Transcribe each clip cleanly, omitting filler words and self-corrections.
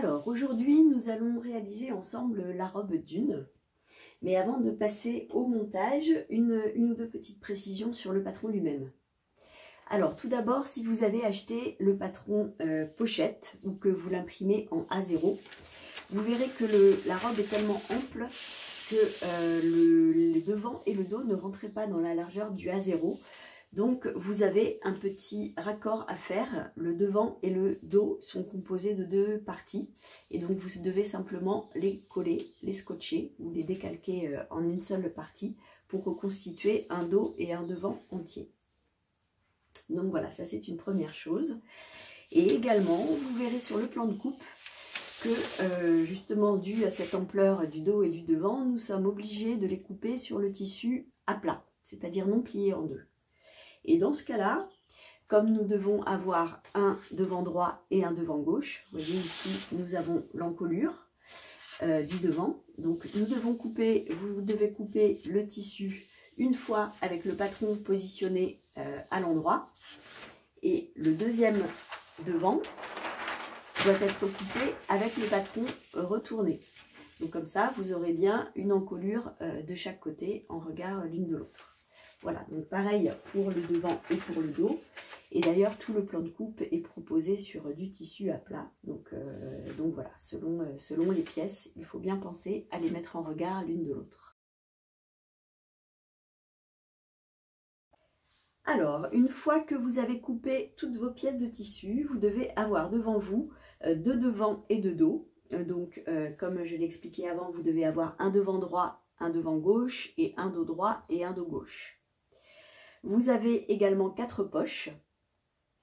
Alors aujourd'hui nous allons réaliser ensemble la robe Dune. Mais avant de passer au montage, une ou deux petites précisions sur le patron lui-même. Alors tout d'abord, si vous avez acheté le patron pochette ou que vous l'imprimez en A0, vous verrez que la robe est tellement ample que les devants et le dos ne rentraient pas dans la largeur du A0. Donc vous avez un petit raccord à faire. Le devant et le dos sont composés de deux parties. Et donc vous devez simplement les coller, les scotcher ou les décalquer en une seule partie pour reconstituer un dos et un devant entier. Donc voilà, ça c'est une première chose. Et également, vous verrez sur le plan de coupe que justement dû à cette ampleur du dos et du devant, nous sommes obligés de les couper sur le tissu à plat, c'est-à-dire non plié en deux. Et dans ce cas-là, comme nous devons avoir un devant droit et un devant gauche, vous voyez ici, nous avons l'encolure du devant. Donc nous devons couper, vous devez couper le tissu une fois avec le patron positionné à l'endroit. Et le deuxième devant doit être coupé avec le patron retourné. Donc comme ça, vous aurez bien une encolure de chaque côté en regard l'une de l'autre. Voilà, donc pareil pour le devant et pour le dos. Et d'ailleurs, tout le plan de coupe est proposé sur du tissu à plat. Donc voilà, selon les pièces, il faut bien penser à les mettre en regard l'une de l'autre. Alors, une fois que vous avez coupé toutes vos pièces de tissu, vous devez avoir devant vous deux devants et deux dos. Comme je l'ai expliqué avant, vous devez avoir un devant droit, un devant gauche et un dos droit et un dos gauche. Vous avez également 4 poches,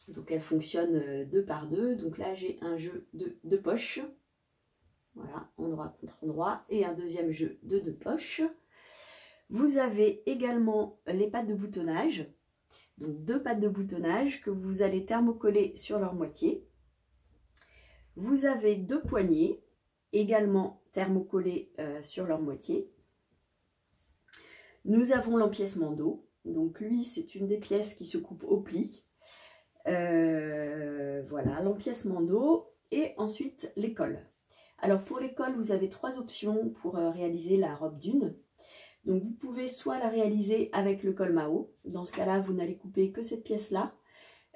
donc elles fonctionnent 2 par 2, donc là j'ai un jeu de 2 poches, voilà, endroit contre endroit, et un deuxième jeu de 2 poches. Vous avez également les pattes de boutonnage, donc 2 pattes de boutonnage que vous allez thermocoller sur leur moitié. Vous avez 2 poignets, également thermocollés sur leur moitié. Nous avons l'empiècement dos. Donc lui, c'est une des pièces qui se coupe au pli. Voilà, l'empiècement dos et ensuite l'école. Alors pour l'école, vous avez 3 options pour réaliser la robe Dune. Donc vous pouvez soit la réaliser avec le col Mao. Dans ce cas-là, vous n'allez couper que cette pièce-là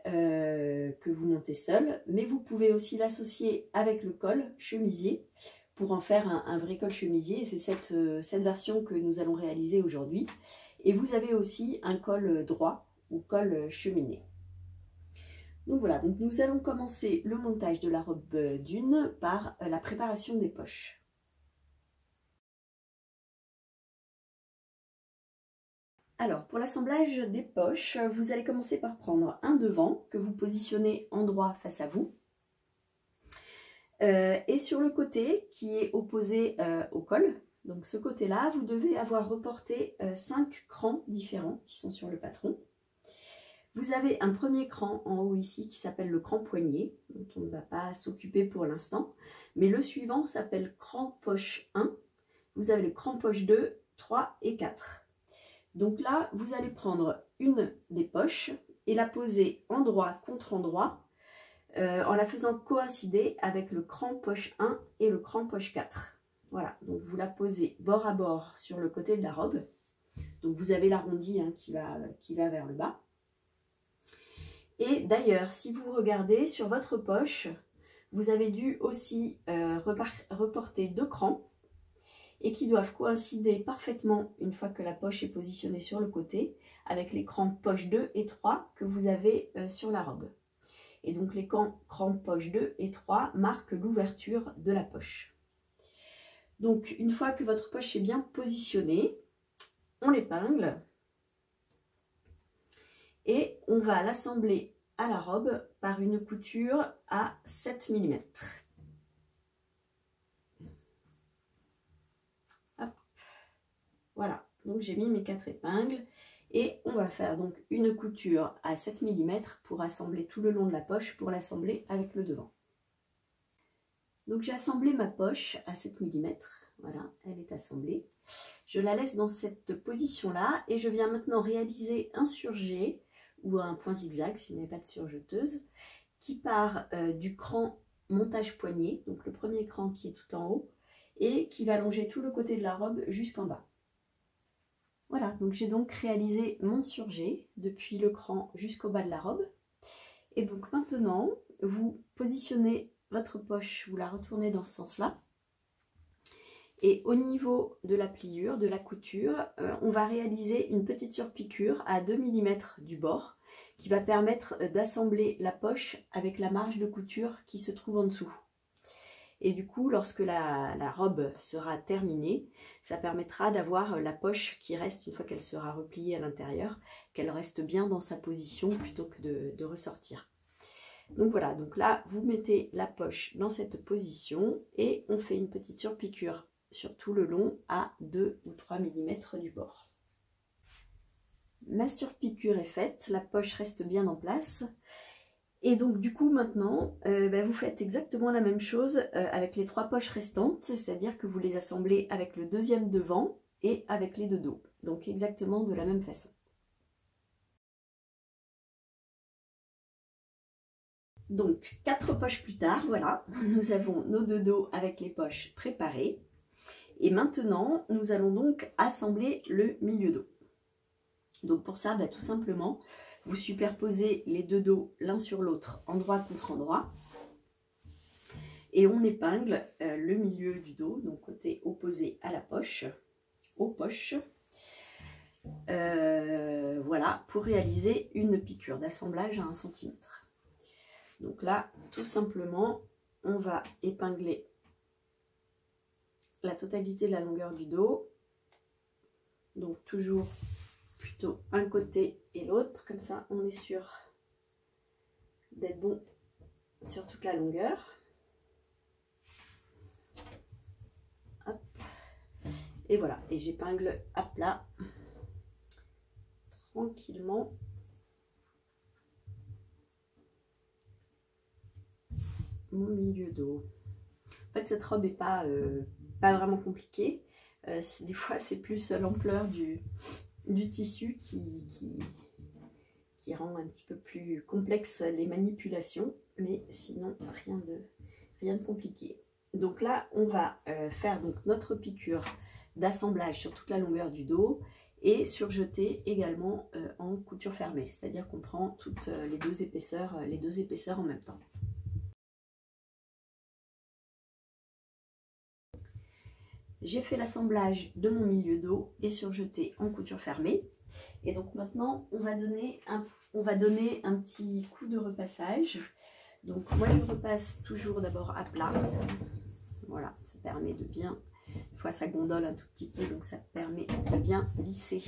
que vous montez seul. Mais vous pouvez aussi l'associer avec le col chemisier pour en faire un vrai col chemisier. Et c'est cette version que nous allons réaliser aujourd'hui. Et vous avez aussi un col droit ou col cheminé. Donc voilà, donc nous allons commencer le montage de la robe Dune par la préparation des poches. Alors pour l'assemblage des poches, vous allez commencer par prendre un devant que vous positionnez en droit face à vous. Et sur le côté qui est opposé au col, donc ce côté-là, vous devez avoir reporté 5 crans différents qui sont sur le patron. Vous avez un premier cran en haut ici qui s'appelle le cran poignet, dont on ne va pas s'occuper pour l'instant. Mais le suivant s'appelle cran poche 1. Vous avez le cran poche 2, 3 et 4. Donc là, vous allez prendre une des poches et la poser endroit contre endroit en la faisant coïncider avec le cran poche 1 et le cran poche 4. Voilà, donc vous la posez bord à bord sur le côté de la robe. Donc vous avez l'arrondi qui va vers le bas. Et d'ailleurs, si vous regardez sur votre poche, vous avez dû aussi reporter 2 crans et qui doivent coïncider parfaitement une fois que la poche est positionnée sur le côté avec les crans poche 2 et 3 que vous avez sur la robe. Et donc les crans poche 2 et 3 marquent l'ouverture de la poche. Donc, une fois que votre poche est bien positionnée, on l'épingle et on va l'assembler à la robe par une couture à 7 mm. Hop. Voilà, donc j'ai mis mes 4 épingles et on va faire donc une couture à 7 mm pour assembler tout le long de la poche pour l'assembler avec le devant. Donc j'ai assemblé ma poche à 7 mm, voilà, elle est assemblée. Je la laisse dans cette position-là et je viens maintenant réaliser un surjet ou un point zigzag si vous n'avez pas de surjeteuse qui part du cran montage poignet, donc le premier cran qui est tout en haut, et qui va longer tout le côté de la robe jusqu'en bas. Voilà, donc j'ai donc réalisé mon surjet depuis le cran jusqu'au bas de la robe. Et donc maintenant, vous positionnez votre poche, vous la retournez dans ce sens-là. Et au niveau de la pliure, de la couture, on va réaliser une petite surpiqûre à 2 mm du bord qui va permettre d'assembler la poche avec la marge de couture qui se trouve en dessous. Et du coup, lorsque la robe sera terminée, ça permettra d'avoir la poche qui reste, une fois qu'elle sera repliée à l'intérieur, qu'elle reste bien dans sa position plutôt que de ressortir. Donc voilà, donc là, vous mettez la poche dans cette position et on fait une petite surpiqûre sur tout le long à 2 ou 3 mm du bord. Ma surpiqûre est faite, la poche reste bien en place. Et donc du coup maintenant, vous faites exactement la même chose avec les 3 poches restantes, c'est-à-dire que vous les assemblez avec le deuxième devant et avec les deux dos. Donc exactement de la même façon. Donc 4 poches plus tard, voilà, nous avons nos deux dos avec les poches préparées. Et maintenant, nous allons donc assembler le milieu dos. Donc pour ça, tout simplement, vous superposez les deux dos l'un sur l'autre, endroit contre endroit. Et on épingle le milieu du dos, donc côté opposé à la poche, aux poches. Voilà, pour réaliser une piqûre d'assemblage à 1 cm. Donc là, tout simplement, on va épingler la totalité de la longueur du dos. Donc toujours plutôt un côté et l'autre, comme ça on est sûr d'être bon sur toute la longueur. Hop. Et voilà, et j'épingle à plat tranquillement. Mon milieu dos. En fait, cette robe n'est pas vraiment compliquée. Des fois, c'est plus l'ampleur du tissu qui rend un petit peu plus complexe les manipulations, mais sinon rien de compliqué. Donc là, on va faire donc notre piqûre d'assemblage sur toute la longueur du dos et surjeter également en couture fermée, c'est-à-dire qu'on prend toutes les deux épaisseurs en même temps. J'ai fait l'assemblage de mon milieu dos et surjeté en couture fermée. Et donc maintenant, on va donner un petit coup de repassage. Donc moi, je repasse toujours d'abord à plat. Voilà, ça permet de bien... Des fois, ça gondole un tout petit peu, donc ça permet de bien lisser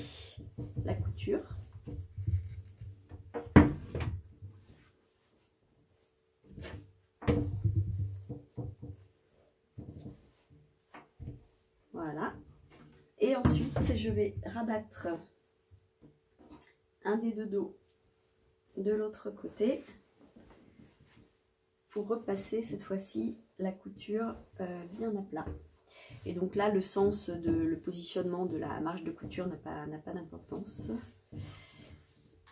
la couture. Voilà. Et ensuite, je vais rabattre un des deux dos de l'autre côté pour repasser cette fois-ci la couture bien à plat. Et donc là, le sens le positionnement de la marge de couture n'a pas d'importance.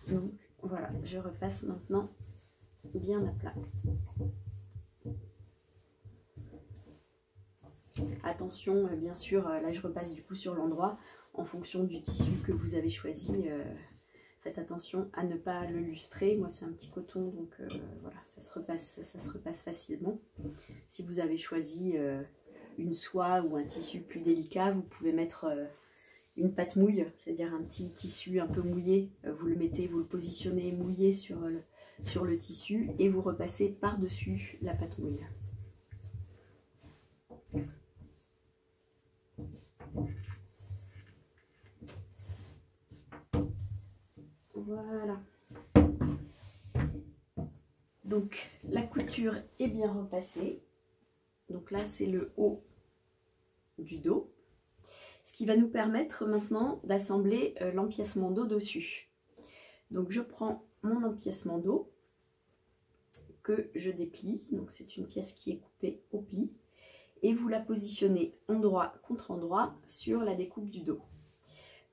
Donc voilà, je repasse maintenant bien à plat. Attention, bien sûr, là je repasse du coup sur l'endroit en fonction du tissu que vous avez choisi. Faites attention à ne pas le lustrer. Moi c'est un petit coton, donc voilà, ça se repasse facilement. Si vous avez choisi une soie ou un tissu plus délicat, vous pouvez mettre une pâte mouille, c'est-à-dire un petit tissu un peu mouillé. Vous le mettez, vous le positionnez mouillé sur le tissu et vous repassez par-dessus la pâte mouille. Voilà. Donc la couture est bien repassée. Donc là c'est le haut du dos. Ce qui va nous permettre maintenant d'assembler l'empiècement dos dessus. Donc je prends mon empiècement dos que je déplie. Donc c'est une pièce qui est coupée au pli. Et vous la positionnez endroit contre endroit sur la découpe du dos.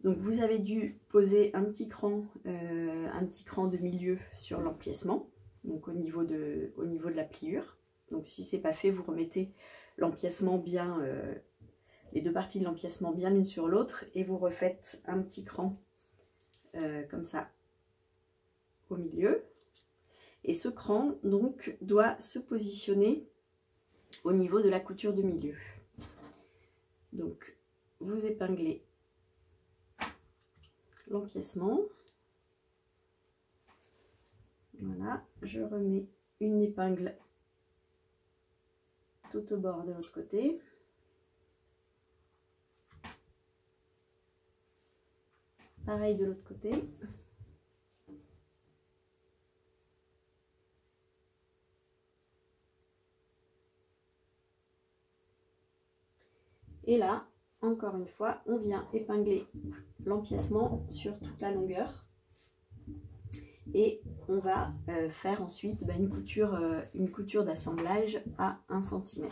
Donc vous avez dû poser un petit cran de milieu sur l'empiècement, donc au niveau de la pliure. Donc si c'est pas fait, vous remettez l'empiècement bien, les deux parties de l'empiècement bien l'une sur l'autre et vous refaites un petit cran comme ça au milieu. Et ce cran donc doit se positionner au niveau de la couture de milieu. Donc vous épinglez l'empiècement. Voilà, je remets une épingle tout au bord de l'autre côté. Pareil de l'autre côté. Et là, encore une fois, on vient épingler l'empiècement sur toute la longueur. Et on va faire ensuite une couture d'assemblage à 1 cm.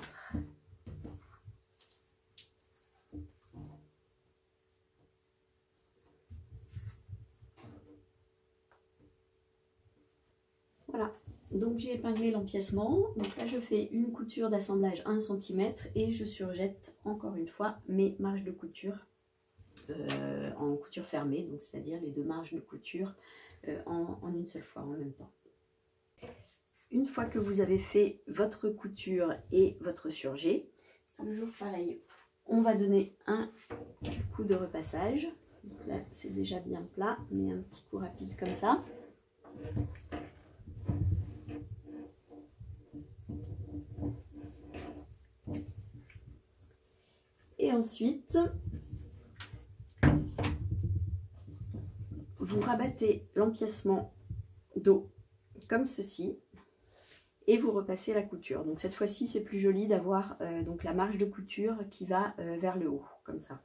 Voilà, donc j'ai épinglé l'empiècement. Donc là, je fais une couture d'assemblage à 1 cm et je surjette encore une fois mes marges de couture en couture fermée, donc c'est-à-dire les deux marges de couture en une seule fois en même temps. Une fois que vous avez fait votre couture et votre surjet, toujours pareil, on va donner un coup de repassage. Donc là, c'est déjà bien plat, mais un petit coup rapide comme ça. Et ensuite, vous rabattez l'empiècement dos comme ceci et vous repassez la couture. Donc cette fois-ci, c'est plus joli d'avoir donc la marge de couture qui va vers le haut, comme ça.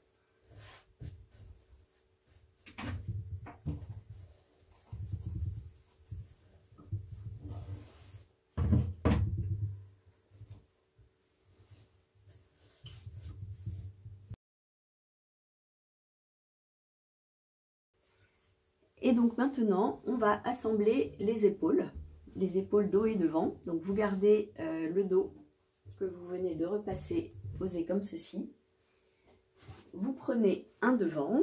Et donc maintenant, on va assembler les épaules dos et devant. Donc vous gardez le dos que vous venez de repasser posé comme ceci. Vous prenez un devant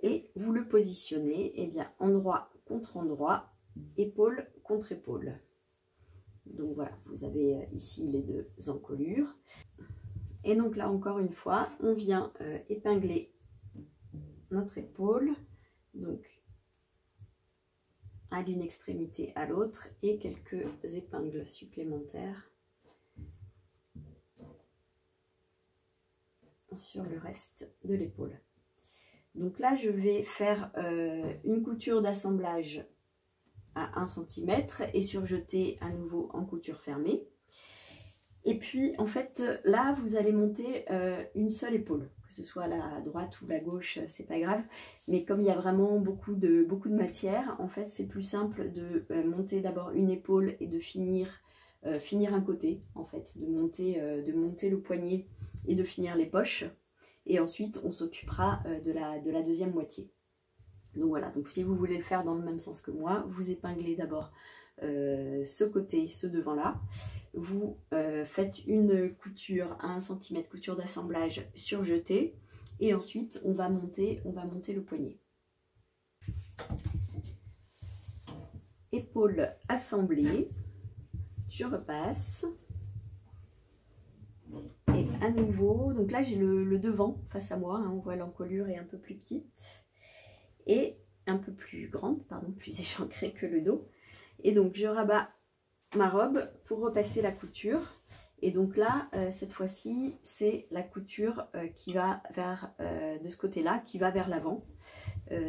et vous le positionnez endroit contre endroit, épaule contre épaule. Donc voilà, vous avez ici les deux encolures. Et donc là encore une fois, on vient épingler notre épaule, donc à l'une extrémité à l'autre, et quelques épingles supplémentaires sur le reste de l'épaule. Donc là, je vais faire une couture d'assemblage à 1 cm et surjeter à nouveau en couture fermée. Et puis, en fait, là, vous allez monter une seule épaule, que ce soit la droite ou la gauche, c'est pas grave. Mais comme il y a vraiment beaucoup de matière, en fait, c'est plus simple de monter d'abord une épaule et de finir un côté, en fait, de monter le poignet et de finir les poches. Et ensuite, on s'occupera de la deuxième moitié. Donc voilà, donc si vous voulez le faire dans le même sens que moi, vous épinglez d'abord ce côté, ce devant-là. Vous faites une couture à 1 cm, couture d'assemblage surjetée. Et ensuite, on va monter le poignet. Épaule assemblée. Je repasse. Et à nouveau, donc là j'ai le devant face à moi, hein, on voit l'encolure est un peu plus petite et un peu plus grande, pardon, plus échancrée que le dos. Et donc je rabats ma robe pour repasser la couture. Et donc là, cette fois-ci, c'est la couture qui va vers, de ce côté-là, qui va vers l'avant.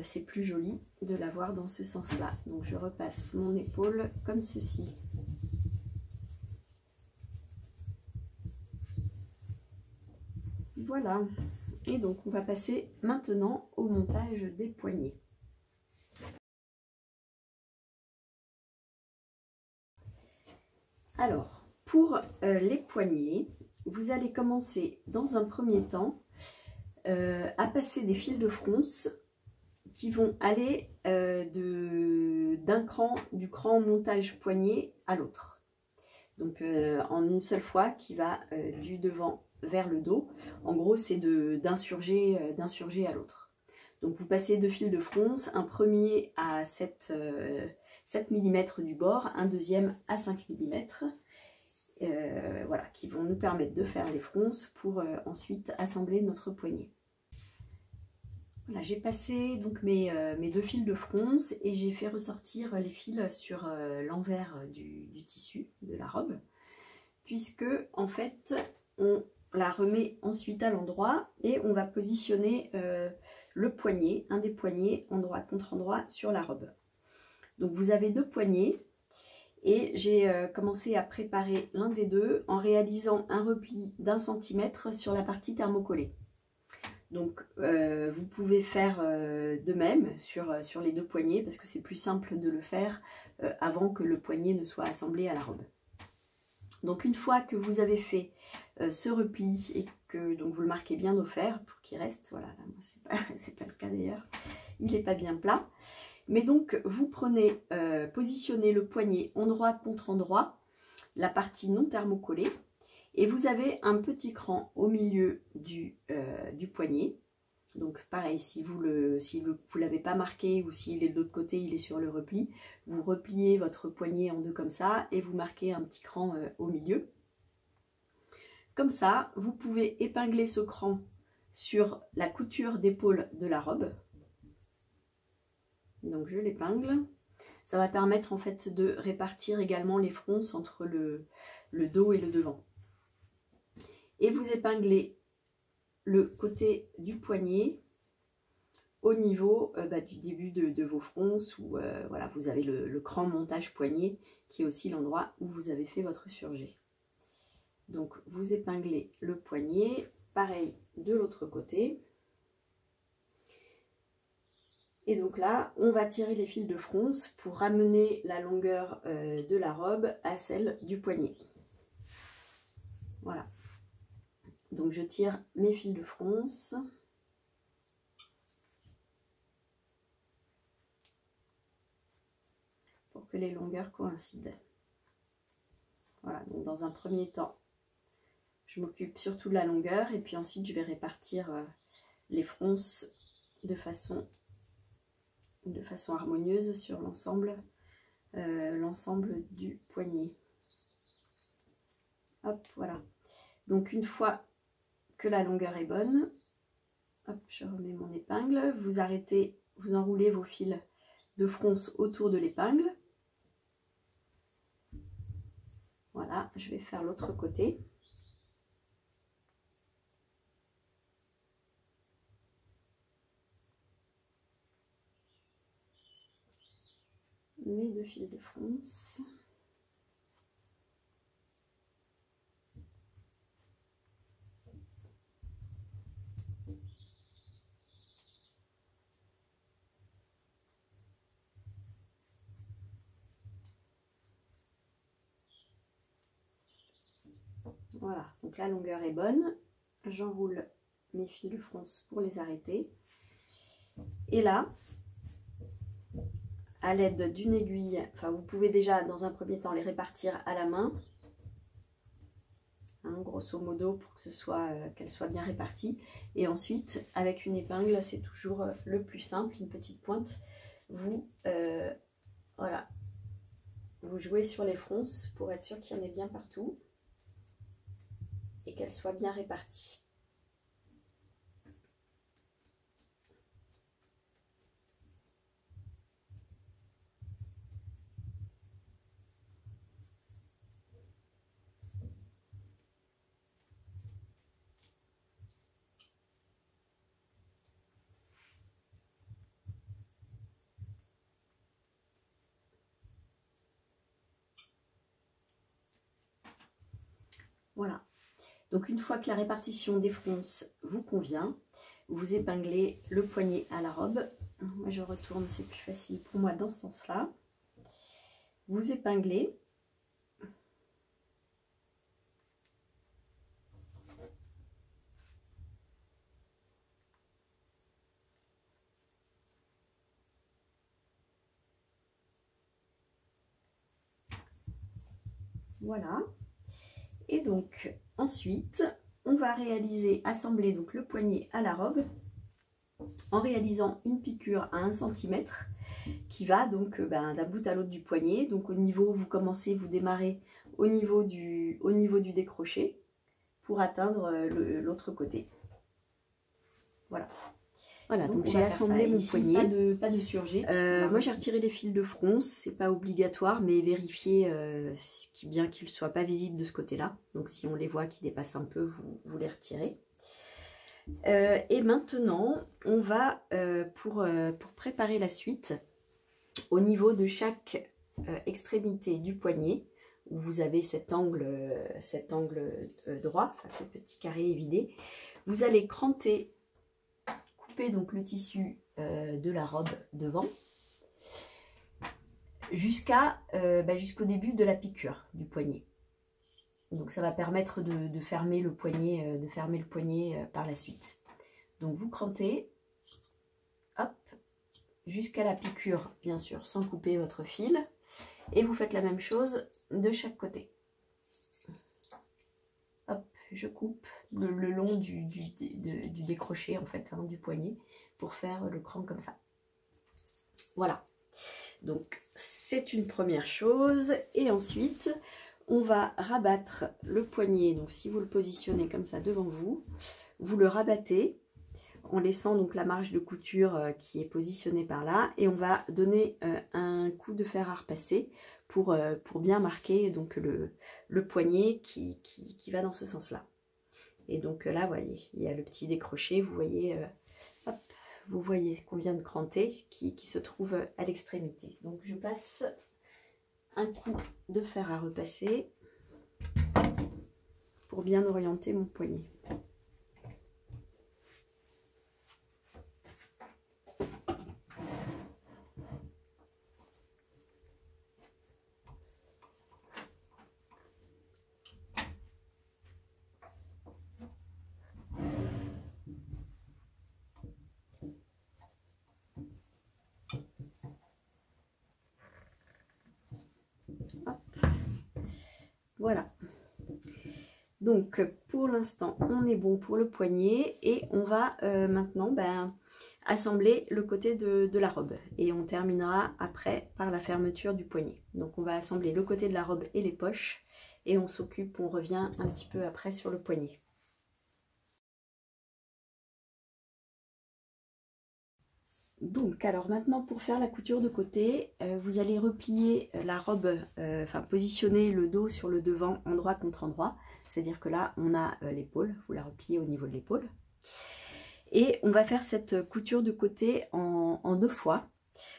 C'est plus joli de l'avoir dans ce sens-là. Donc je repasse mon épaule comme ceci. Voilà, et donc on va passer maintenant au montage des poignets. Alors, pour les poignets, vous allez commencer dans un premier temps à passer des fils de fronce qui vont aller du cran montage poignet à l'autre. Donc en une seule fois qui va du devant vers le dos. En gros, c'est d'insurger à l'autre. Donc vous passez 2 fils de fronce, un premier à 7 mm du bord, un deuxième à 5 mm. Voilà, qui vont nous permettre de faire les fronces pour ensuite assembler notre poignet. Voilà, j'ai passé donc mes 2 fils de fronce et j'ai fait ressortir les fils sur l'envers du tissu de la robe, puisque en fait on la remet ensuite à l'endroit et on va positionner le poignet, un des poignets endroit contre endroit sur la robe. Donc vous avez 2 poignets. Et j'ai commencé à préparer l'un des deux en réalisant un repli d'1 cm sur la partie thermocollée. Donc vous pouvez faire de même sur les 2 poignets parce que c'est plus simple de le faire avant que le poignet ne soit assemblé à la robe. Donc une fois que vous avez fait ce repli et que donc vous le marquez bien au fer pour qu'il reste, voilà, là c'est pas le cas d'ailleurs, il n'est pas bien plat. Mais donc, vous prenez, positionnez le poignet endroit contre endroit, la partie non thermocollée, et vous avez un petit cran au milieu du poignet. Donc pareil, si vous l'avez pas marqué ou s'il est de l'autre côté, il est sur le repli, vous repliez votre poignet en deux comme ça et vous marquez un petit cran au milieu. Comme ça, vous pouvez épingler ce cran sur la couture d'épaule de la robe. Donc je l'épingle. Ça va permettre en fait de répartir également les fronces entre le dos et le devant. Et vous épinglez le côté du poignet au niveau du début de vos fronces où voilà, vous avez le cran montage poignet qui est aussi l'endroit où vous avez fait votre surjet. Donc vous épinglez le poignet, pareil de l'autre côté. Et donc là, on va tirer les fils de fronce pour ramener la longueur de la robe à celle du poignet. Voilà. Donc je tire mes fils de fronce. Pour que les longueurs coïncident. Voilà, donc dans un premier temps, je m'occupe surtout de la longueur et puis ensuite je vais répartir les fronces de façon harmonieuse sur l'ensemble du poignet. Hop, voilà. Donc une fois que la longueur est bonne, hop, je remets mon épingle, vous arrêtez, vous enroulez vos fils de fronce autour de l'épingle. Voilà, je vais faire l'autre côté. Mes 2 fils de fronce. Voilà, donc la longueur est bonne. J'enroule mes fils de fronce pour les arrêter. Et là, à l'aide d'une aiguille, enfin vous pouvez déjà dans un premier temps les répartir à la main, hein, grosso modo pour que ce soit qu'elles soient bien réparties. Et ensuite, avec une épingle, c'est toujours le plus simple, une petite pointe. Vous, voilà, vous jouez sur les fronces pour être sûr qu'il y en ait bien partout et qu'elles soient bien réparties. Voilà. Donc une fois que la répartition des fronces vous convient, vous épinglez le poignet à la robe. Moi je retourne, c'est plus facile pour moi dans ce sens-là. Vous épinglez. Voilà. Et donc ensuite, on va assembler donc le poignet à la robe en réalisant une piqûre à 1 cm qui va donc d'un bout à l'autre du poignet. Donc au niveau, vous démarrez au niveau du décroché pour atteindre l'autre côté. Voilà. Voilà, donc j'ai assemblé mon poignet. Pas de surjet. Moi j'ai retiré les fils de fronce, c'est pas obligatoire, mais vérifiez bien qu'ils ne soient pas visibles de ce côté-là. Donc si on les voit qui dépassent un peu, vous les retirez. Et maintenant, on va, pour préparer la suite, au niveau de chaque extrémité du poignet, où vous avez cet angle droit, enfin ce petit carré évidé, vous allez cranter, couper donc le tissu de la robe devant, jusqu'au début de la piqûre du poignet. Donc ça va permettre de fermer le poignet, par la suite. Donc vous crantez, hop, jusqu'à la piqûre, bien sûr, sans couper votre fil. Et vous faites la même chose de chaque côté. Hop, je coupe le long du décroché, en fait, du poignet, pour faire le cran comme ça. Voilà. Donc c'est une première chose. Et ensuite, on va rabattre le poignet. Donc si vous le positionnez comme ça devant vous, vous le rabattez en laissant donc la marge de couture qui est positionnée par là, et on va donner un coup de fer à repasser pour bien marquer donc le poignet qui va dans ce sens là. Et donc là, vous voyez, il y a le petit décroché, vous voyez, hop, vous voyez qu'on vient de cranter qui se trouve à l'extrémité. Donc je passe un coup de fer à repasser pour bien orienter mon poignet. Hop. Voilà. Donc pour l'instant on est bon pour le poignet et on va maintenant assembler le côté de la robe, et on terminera après par la fermeture du poignet. Donc on va assembler le côté de la robe et les poches, et on revient un petit peu après sur le poignet. Donc alors maintenant, pour faire la couture de côté, vous allez replier la robe, positionner le dos sur le devant, endroit contre endroit. C'est-à-dire que là on a l'épaule, vous la repliez au niveau de l'épaule. Et on va faire cette couture de côté en 2 fois.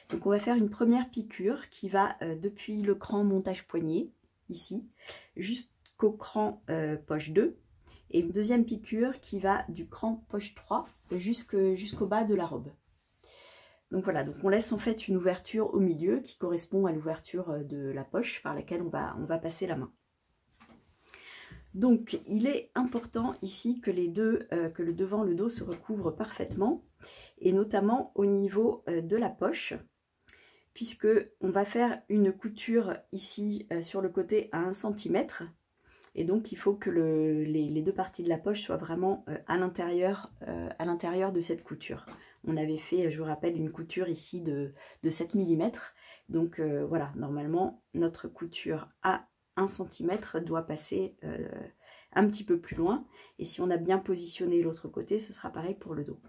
Donc on va faire une première piqûre qui va depuis le cran montage poignet, ici, jusqu'au cran poche 2. Et une deuxième piqûre qui va du cran poche 3 jusqu'au bas de la robe. Donc voilà, donc on laisse en fait une ouverture au milieu qui correspond à l'ouverture de la poche par laquelle on va passer la main. Donc il est important ici que que le devant, le dos se recouvrent parfaitement, et notamment au niveau de la poche, puisque on va faire une couture ici sur le côté à 1 cm, et donc il faut que les 2 parties de la poche soient vraiment à l'intérieur de cette couture. On avait fait, je vous rappelle, une couture ici de 7 mm. Donc voilà, normalement, notre couture à 1 cm doit passer un petit peu plus loin. Et si on a bien positionné l'autre côté, ce sera pareil pour le dos.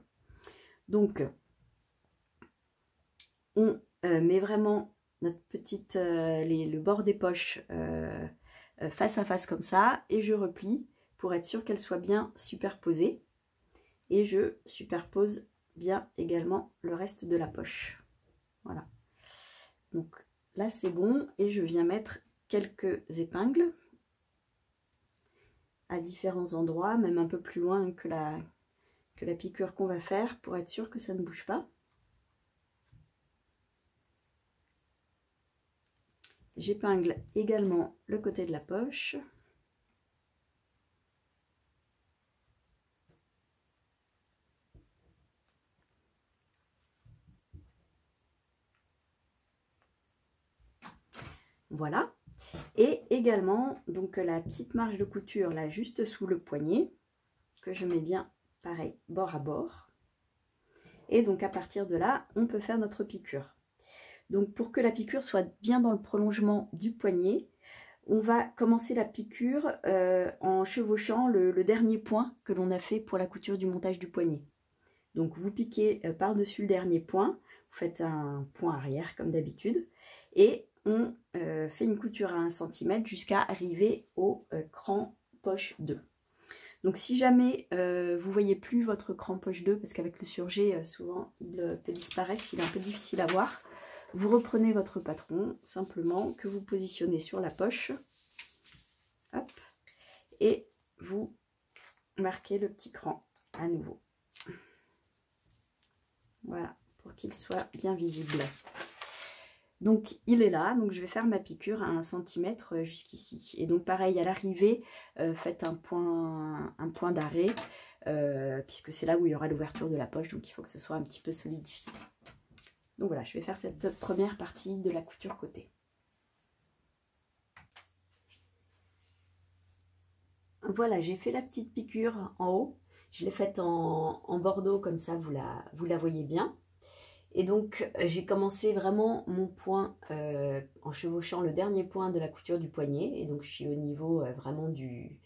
Donc, on met vraiment notre le bord des poches face à face comme ça. Et je replie pour être sûr qu'elles soient bien superposées. Et je superpose bien également le reste de la poche. Voilà. Donc là c'est bon, et je viens mettre quelques épingles à différents endroits, même un peu plus loin que la piqûre qu'on va faire, pour être sûr que ça ne bouge pas. J'épingle également le côté de la poche. Voilà. Et également, donc la petite marge de couture là, juste sous le poignet, que je mets bien, pareil, bord à bord. Et donc à partir de là, on peut faire notre piqûre. Donc pour que la piqûre soit bien dans le prolongement du poignet, on va commencer la piqûre en chevauchant le dernier point que l'on a fait pour la couture du montage du poignet. Donc vous piquez par-dessus le dernier point, vous faites un point arrière comme d'habitude, et on fait une couture à 1 cm jusqu'à arriver au cran poche 2. Donc si jamais vous ne voyez plus votre cran poche 2, parce qu'avec le surjet, souvent il peut disparaître, il est un peu difficile à voir, vous reprenez votre patron, simplement que vous positionnez sur la poche, hop, et vous marquez le petit cran à nouveau. Voilà, pour qu'il soit bien visible. Donc il est là, donc je vais faire ma piqûre à 1 cm jusqu'ici. Et donc pareil, à l'arrivée, faites un point d'arrêt, puisque c'est là où il y aura l'ouverture de la poche, donc il faut que ce soit un petit peu solidifié. Donc voilà, je vais faire cette première partie de la couture côté. Voilà, j'ai fait la petite piqûre en haut. Je l'ai faite en bordeaux, comme ça vous la voyez bien. Et donc j'ai commencé vraiment mon point en chevauchant le dernier point de la couture du poignet. Et donc je suis au niveau vraiment du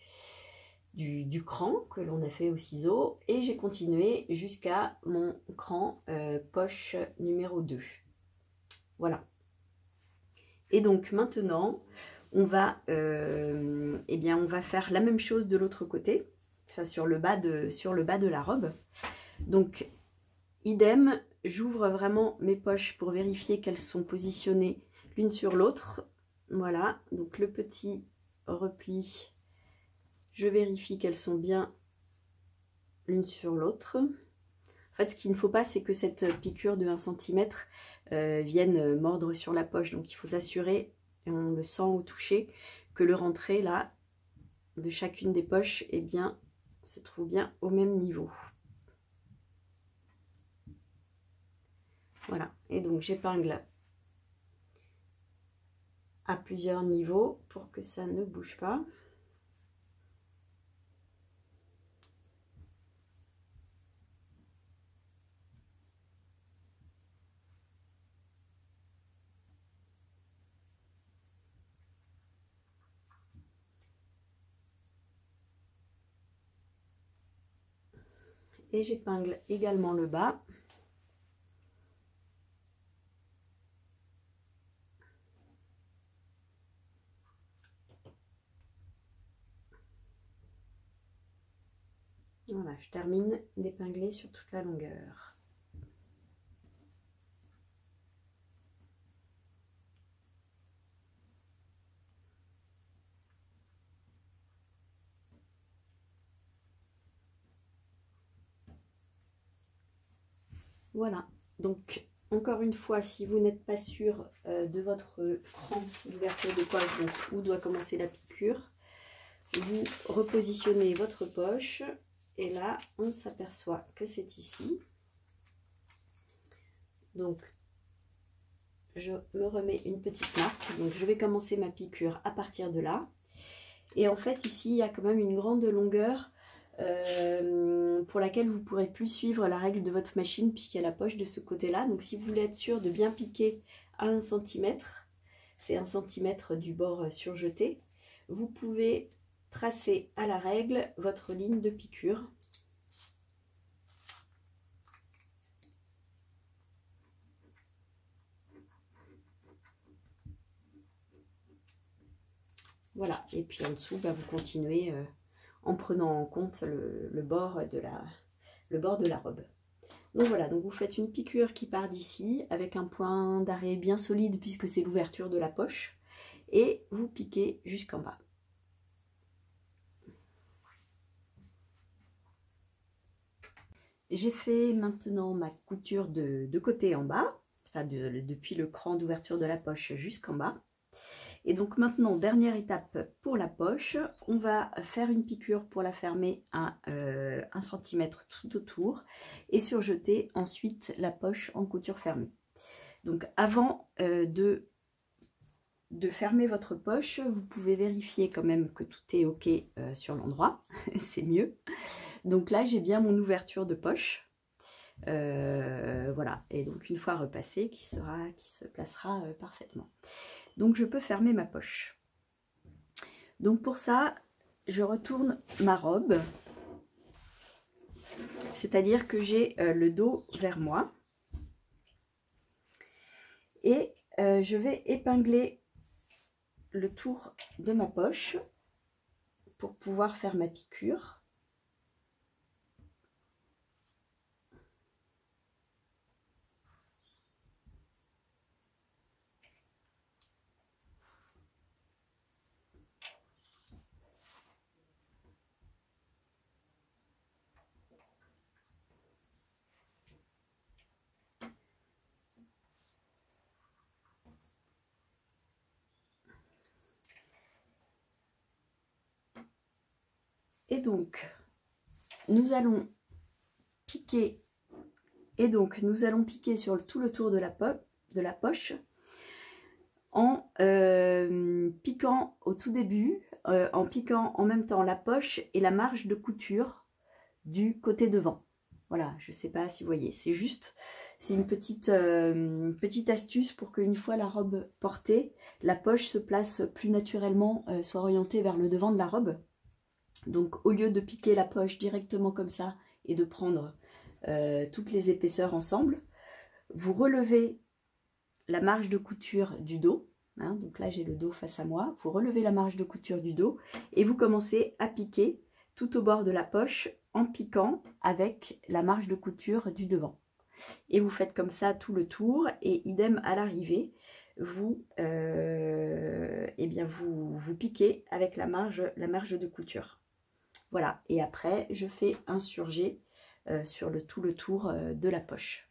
cran que l'on a fait au ciseau. Et j'ai continué jusqu'à mon cran poche numéro 2. Voilà. Et donc maintenant, on va faire la même chose de l'autre côté, enfin sur le bas de la robe. Donc idem, j'ouvre vraiment mes poches pour vérifier qu'elles sont positionnées l'une sur l'autre. Voilà, donc le petit repli, je vérifie qu'elles sont bien l'une sur l'autre. En fait, ce qu'il ne faut pas, c'est que cette piqûre de 1 cm vienne mordre sur la poche. Donc il faut s'assurer, et on le sent au toucher, que le rentré là de chacune des poches se trouve bien au même niveau. Voilà, et donc j'épingle à plusieurs niveaux pour que ça ne bouge pas. Et j'épingle également le bas. Voilà, je termine d'épingler sur toute la longueur. Voilà, donc encore une fois, si vous n'êtes pas sûr de votre cran d'ouverture de poche, donc où doit commencer la piqûre, vous repositionnez votre poche et là on s'aperçoit que c'est ici. Donc je me remets une petite marque, donc je vais commencer ma piqûre à partir de là. Et en fait ici il y a quand même une grande longueur pour laquelle vous ne pourrez plus suivre la règle de votre machine puisqu'il y a la poche de ce côté là. Donc si vous voulez être sûr de bien piquer à 1 cm, c'est 1 cm du bord surjeté, vous pouvez tracer à la règle votre ligne de piqûre. Voilà, et puis en dessous, vous continuez en prenant en compte le bord de la robe. Donc voilà, donc vous faites une piqûre qui part d'ici avec un point d'arrêt bien solide puisque c'est l'ouverture de la poche et vous piquez jusqu'en bas. J'ai fait maintenant ma couture de côté en bas, enfin depuis le cran d'ouverture de la poche jusqu'en bas. Et donc maintenant, dernière étape pour la poche, on va faire une piqûre pour la fermer à 1 cm tout autour et surjeter ensuite la poche en couture fermée. Donc avant de de fermer votre poche, vous pouvez vérifier quand même que tout est ok sur l'endroit, c'est mieux. Donc là j'ai bien mon ouverture de poche, voilà, et donc une fois repassée qui se placera parfaitement. Donc je peux fermer ma poche. Donc pour ça je retourne ma robe, c'est-à-dire que j'ai le dos vers moi et je vais épingler le tour de ma poche pour pouvoir faire ma piqûre. Et donc, nous allons piquer, sur tout le tour de la poche en piquant au tout début, en piquant en même temps la poche et la marge de couture du côté devant. Voilà, je ne sais pas si vous voyez, c'est une petite astuce pour qu'une fois la robe portée, la poche se place plus naturellement, soit orientée vers le devant de la robe. Donc au lieu de piquer la poche directement comme ça et de prendre toutes les épaisseurs ensemble, vous relevez la marge de couture du dos, hein, donc là j'ai le dos face à moi, vous relevez la marge de couture du dos et vous commencez à piquer tout au bord de la poche en piquant avec la marge de couture du devant. Et vous faites comme ça tout le tour et idem à l'arrivée, vous piquez avec la marge de couture. Voilà, et après je fais un surjet sur tout le tour de la poche.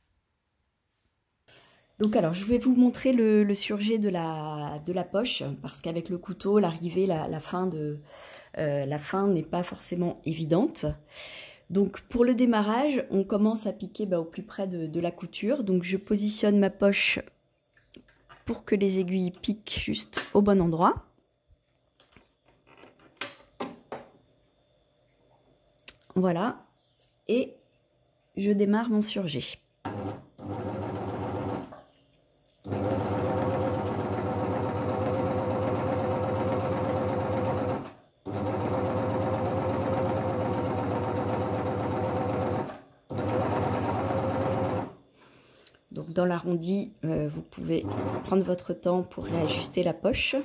Donc alors je vais vous montrer le surjet de la poche, parce qu'avec le couteau, l'arrivée, la fin n'est pas forcément évidente. Donc pour le démarrage, on commence à piquer au plus près de la couture. Donc je positionne ma poche pour que les aiguilles piquent juste au bon endroit. Voilà, et je démarre mon surjet. Donc dans l'arrondi, vous pouvez prendre votre temps pour réajuster la poche.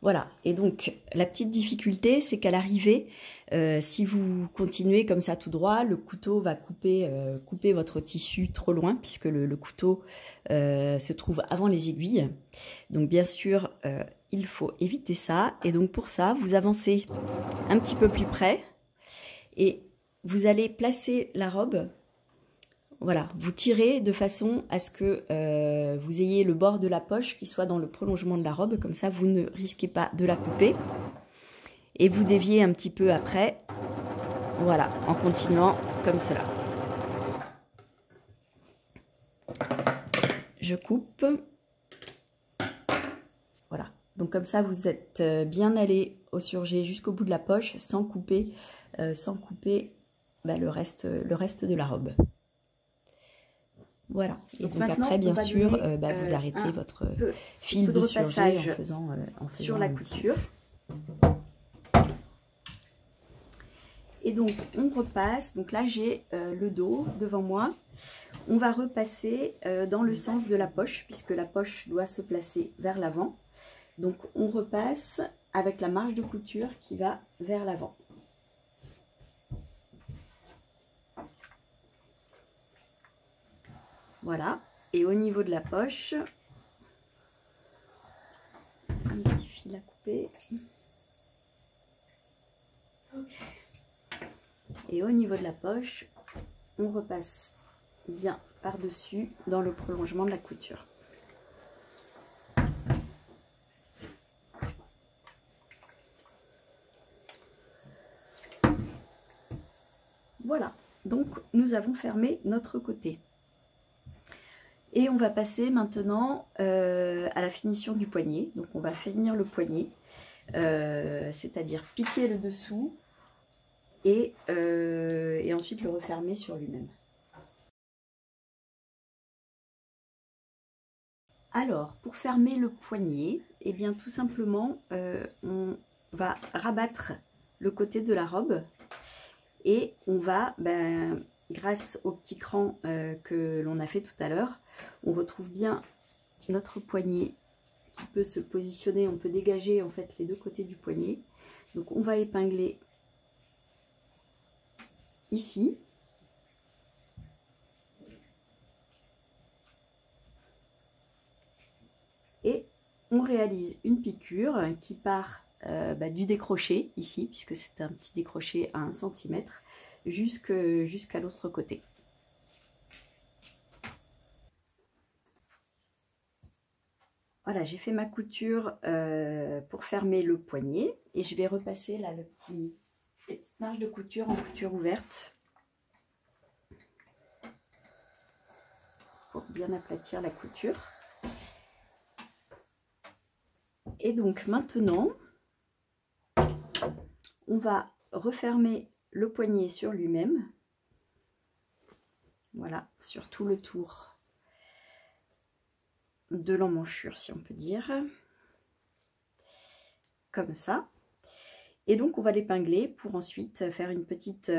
Voilà, et donc la petite difficulté, c'est qu'à l'arrivée, si vous continuez comme ça tout droit, le couteau va couper votre tissu trop loin, puisque le couteau se trouve avant les aiguilles. Donc bien sûr, il faut éviter ça, et donc pour ça, vous avancez un petit peu plus près, et vous allez placer la robe. Voilà, vous tirez de façon à ce que vous ayez le bord de la poche qui soit dans le prolongement de la robe, comme ça vous ne risquez pas de la couper. Et vous déviez un petit peu après, voilà, en continuant comme cela. Je coupe. Voilà, donc comme ça vous êtes bien allé au surjet jusqu'au bout de la poche sans couper le reste de la robe. Voilà, et donc après, bien sûr, vous arrêtez votre fil de surjet en faisant sur la couture. Et donc, on repasse. Donc là, j'ai le dos devant moi. On va repasser dans le sens de la poche, puisque la poche doit se placer vers l'avant. Donc, on repasse avec la marge de couture qui va vers l'avant. Voilà, et au niveau de la poche, un petit fil à couper. Okay. Et au niveau de la poche, on repasse bien par-dessus dans le prolongement de la couture. Voilà, donc nous avons fermé notre côté. Et on va passer maintenant à la finition du poignet. Donc on va finir le poignet, c'est-à-dire piquer le dessous et ensuite le refermer sur lui-même. Alors, pour fermer le poignet, eh bien tout simplement, on va rabattre le côté de la robe et on va, grâce au petit cran que l'on a fait tout à l'heure, on retrouve bien notre poignet qui peut se positionner, on peut dégager en fait les deux côtés du poignet. Donc on va épingler ici. Et on réalise une piqûre qui part du décroché ici, puisque c'est un petit décroché à 1 cm, jusqu'à l'autre côté. Voilà, j'ai fait ma couture pour fermer le poignet et je vais repasser là les petites marges de couture en couture ouverte pour bien aplatir la couture. Et donc maintenant, on va refermer le poignet sur lui-même. Voilà, sur tout le tour de l'emmanchure, si on peut dire. Comme ça. Et donc on va l'épingler pour ensuite faire une petite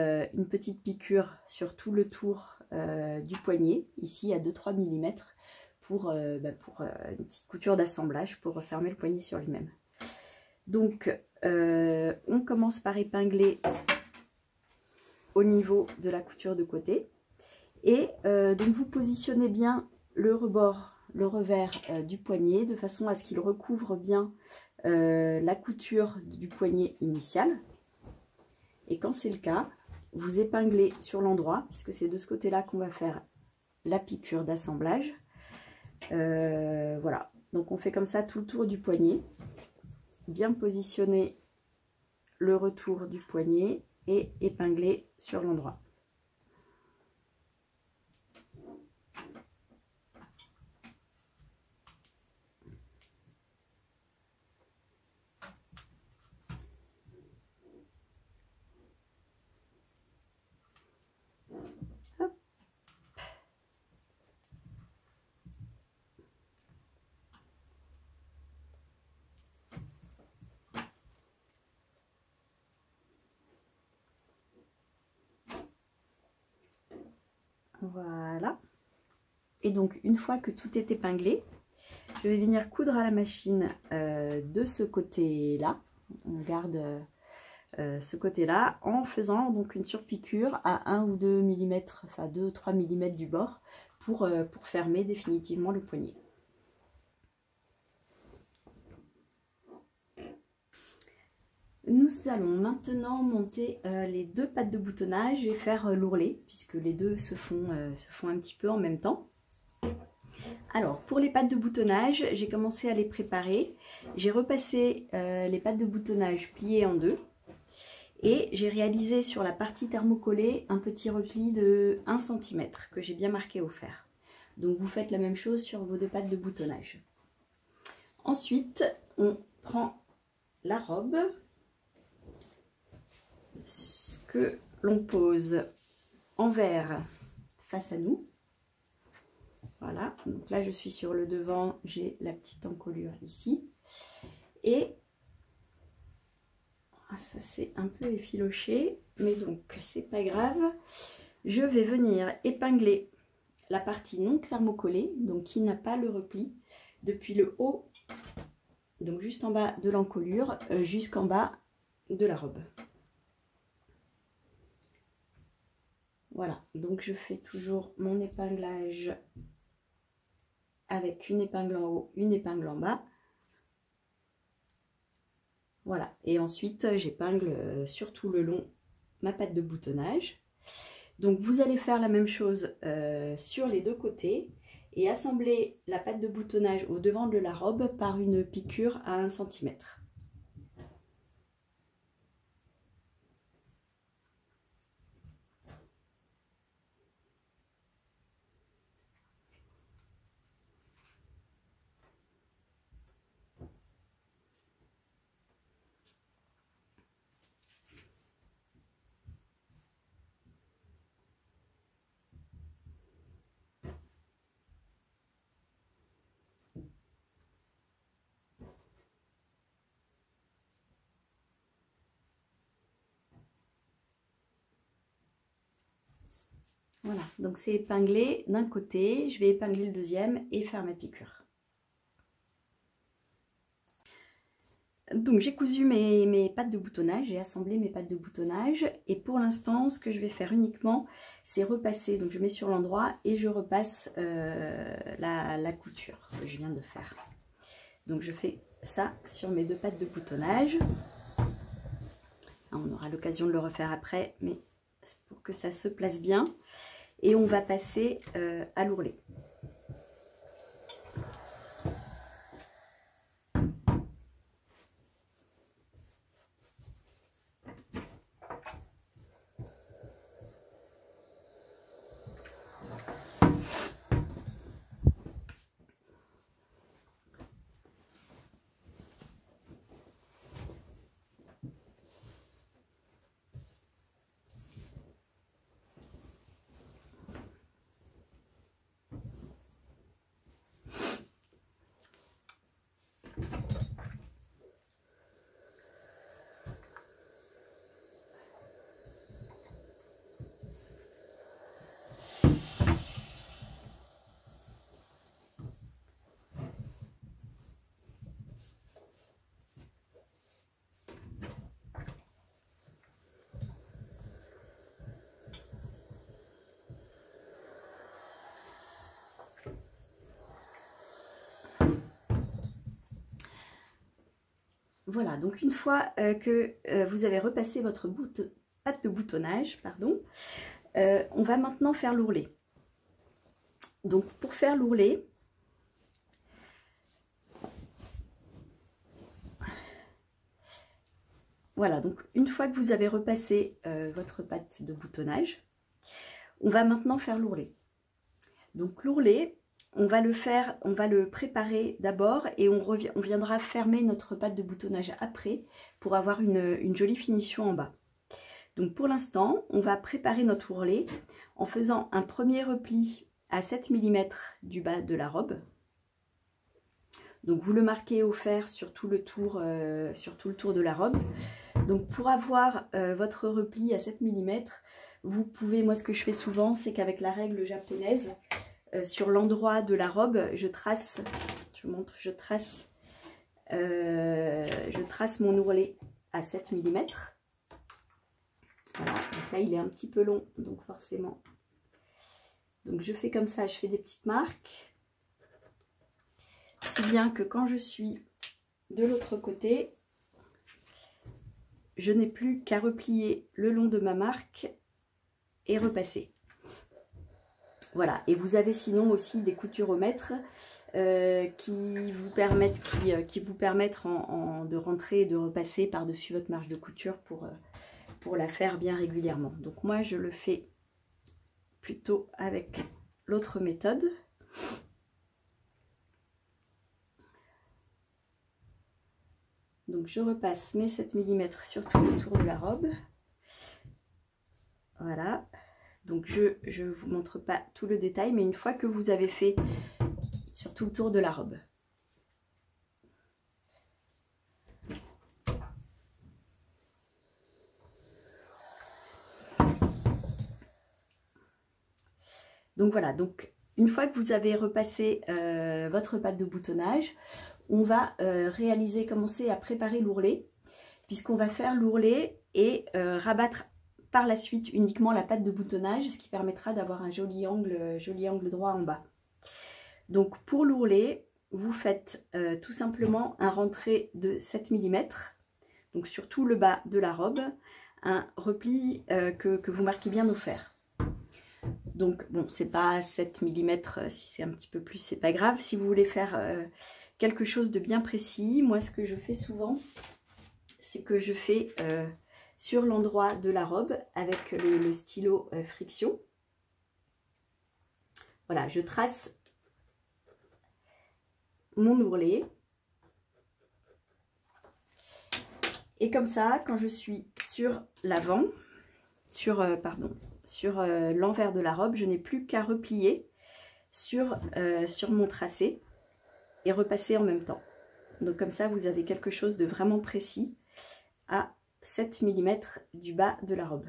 piqûre sur tout le tour du poignet, ici à 2-3 mm, pour une petite couture d'assemblage pour refermer le poignet sur lui-même. Donc on commence par épingler au niveau de la couture de côté et donc vous positionnez bien le rebord, le revers du poignet de façon à ce qu'il recouvre bien la couture du poignet initial. Et quand c'est le cas, vous épinglez sur l'endroit, puisque c'est de ce côté-là qu'on va faire la piqûre d'assemblage. Voilà, donc on fait comme ça tout le tour du poignet, bien positionner le retour du poignet et épingler sur l'endroit. Voilà. Et donc une fois que tout est épinglé, je vais venir coudre à la machine de ce côté-là. On garde ce côté-là en faisant donc une surpiqûre à 1 ou 2 mm, enfin 2-3 mm du bord pour fermer définitivement le poignet. Nous allons maintenant monter les deux pattes de boutonnage et faire l'ourlet, puisque les deux se font un petit peu en même temps. Alors, pour les pattes de boutonnage, j'ai commencé à les préparer. J'ai repassé les pattes de boutonnage pliées en deux. Et j'ai réalisé sur la partie thermocollée un petit repli de 1 cm que j'ai bien marqué au fer. Donc vous faites la même chose sur vos deux pattes de boutonnage. Ensuite, on prend la robe que l'on pose envers face à nous. Voilà, donc là je suis sur le devant, j'ai la petite encolure ici. Et ça c'est un peu effiloché, mais donc c'est pas grave. Je vais venir épingler la partie non thermocollée, donc qui n'a pas le repli, depuis le haut, donc juste en bas de l'encolure, jusqu'en bas de la robe. Voilà, donc je fais toujours mon épinglage avec une épingle en haut, une épingle en bas. Voilà, et ensuite j'épingle sur tout le long ma patte de boutonnage. Donc vous allez faire la même chose sur les deux côtés et assembler la patte de boutonnage au devant de la robe par une piqûre à 1 cm. Voilà, donc c'est épinglé d'un côté, je vais épingler le deuxième et faire ma piqûre. Donc j'ai cousu mes pattes de boutonnage, j'ai assemblé mes pattes de boutonnage et pour l'instant ce que je vais faire uniquement c'est repasser, donc je mets sur l'endroit et je repasse la couture que je viens de faire. Donc je fais ça sur mes deux pattes de boutonnage. On aura l'occasion de le refaire après, mais c'est pour que ça se place bien. Et on va passer à l'ourlet. Voilà, donc une fois que vous avez repassé votre patte de boutonnage, pardon, on va maintenant faire l'ourlet. Donc pour faire l'ourlet, voilà, donc une fois que vous avez repassé votre patte de boutonnage, on va maintenant faire l'ourlet. Donc l'ourlet, on va le préparer d'abord et on viendra fermer notre patte de boutonnage après pour avoir une jolie finition en bas. Donc pour l'instant, on va préparer notre ourlet en faisant un premier repli à 7 mm du bas de la robe. Donc vous le marquez au fer sur tout le tour de la robe. Donc pour avoir votre repli à 7 mm, vous pouvez, moi ce que je fais souvent, c'est qu'avec la règle japonaise, sur l'endroit de la robe, je trace mon ourlet à 7 mm. Voilà, donc là il est un petit peu long, donc forcément. Donc je fais comme ça, je fais des petites marques. Si bien que quand je suis de l'autre côté, je n'ai plus qu'à replier le long de ma marque et repasser. Voilà, et vous avez sinon aussi des couturomètres qui vous permettent de rentrer et de repasser par-dessus votre marge de couture pour la faire bien régulièrement. Donc moi je le fais plutôt avec l'autre méthode. Donc je repasse mes 7 mm sur tout le tour de la robe. Voilà. Donc je ne vous montre pas tout le détail, mais une fois que vous avez fait sur tout le tour de la robe. Donc voilà, donc une fois que vous avez repassé votre patte de boutonnage, on va commencer à préparer l'ourlet, puisqu'on va faire l'ourlet et rabattre par la suite uniquement la patte de boutonnage, ce qui permettra d'avoir un joli angle droit en bas. Donc pour l'ourlet, vous faites tout simplement un rentré de 7 mm, donc sur tout le bas de la robe, un repli que vous marquez bien au fer. Donc bon, c'est pas 7 mm, si c'est un petit peu plus, c'est pas grave. Si vous voulez faire quelque chose de bien précis, moi ce que je fais souvent, c'est que je fais sur l'endroit de la robe avec le stylo friction. Voilà, je trace mon ourlet. Et comme ça, quand je suis sur l'avant, sur l'envers de la robe, je n'ai plus qu'à replier sur mon tracé et repasser en même temps. Donc comme ça, vous avez quelque chose de vraiment précis à 7 mm du bas de la robe.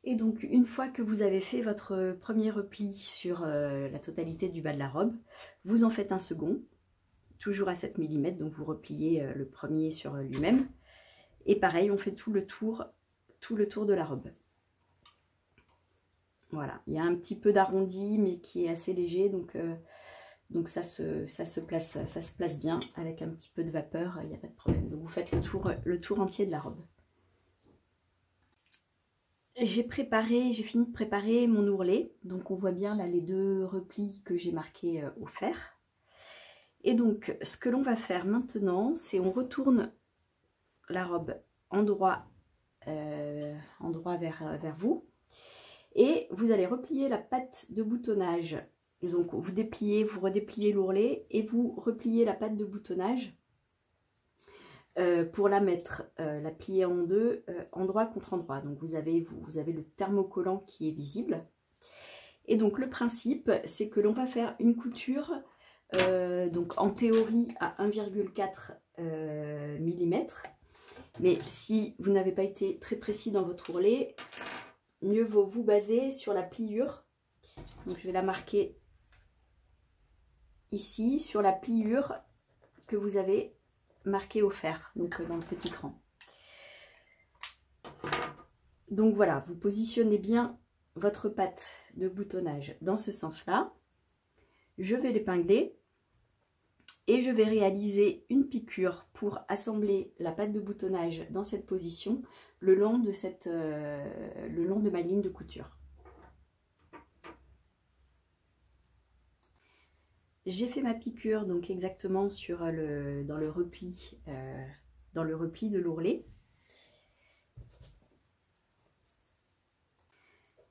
Et donc, une fois que vous avez fait votre premier repli sur la totalité du bas de la robe, vous en faites un second, toujours à 7 mm, donc vous repliez le premier sur lui-même. Et pareil, on fait tout le tour de la robe. Voilà, il y a un petit peu d'arrondi, mais qui est assez léger, donc ça se place bien avec un petit peu de vapeur, il n'y a pas de problème. Donc vous faites le tour entier de la robe. J'ai fini de préparer mon ourlet, donc on voit bien là les deux replis que j'ai marqués au fer. Et donc ce que l'on va faire maintenant, c'est on retourne la robe en droit vers vous, et vous allez replier la patte de boutonnage. Donc vous dépliez, vous redépliez l'ourlet et vous repliez la patte de boutonnage pour la mettre, la plier en deux, endroit contre endroit. Donc vous avez le thermocollant qui est visible. Et donc le principe, c'est que l'on va faire une couture, donc en théorie à 1,4 mm. Mais si vous n'avez pas été très précis dans votre ourlet, mieux vaut vous baser sur la pliure. Donc je vais la marquer ici, sur la pliure que vous avez marqué au fer, donc dans le petit cran. Donc voilà, vous positionnez bien votre patte de boutonnage dans ce sens-là. Je vais l'épingler et je vais réaliser une piqûre pour assembler la patte de boutonnage dans cette position le long de ma ligne de couture. J'ai fait ma piqûre donc exactement dans le repli de l'ourlet.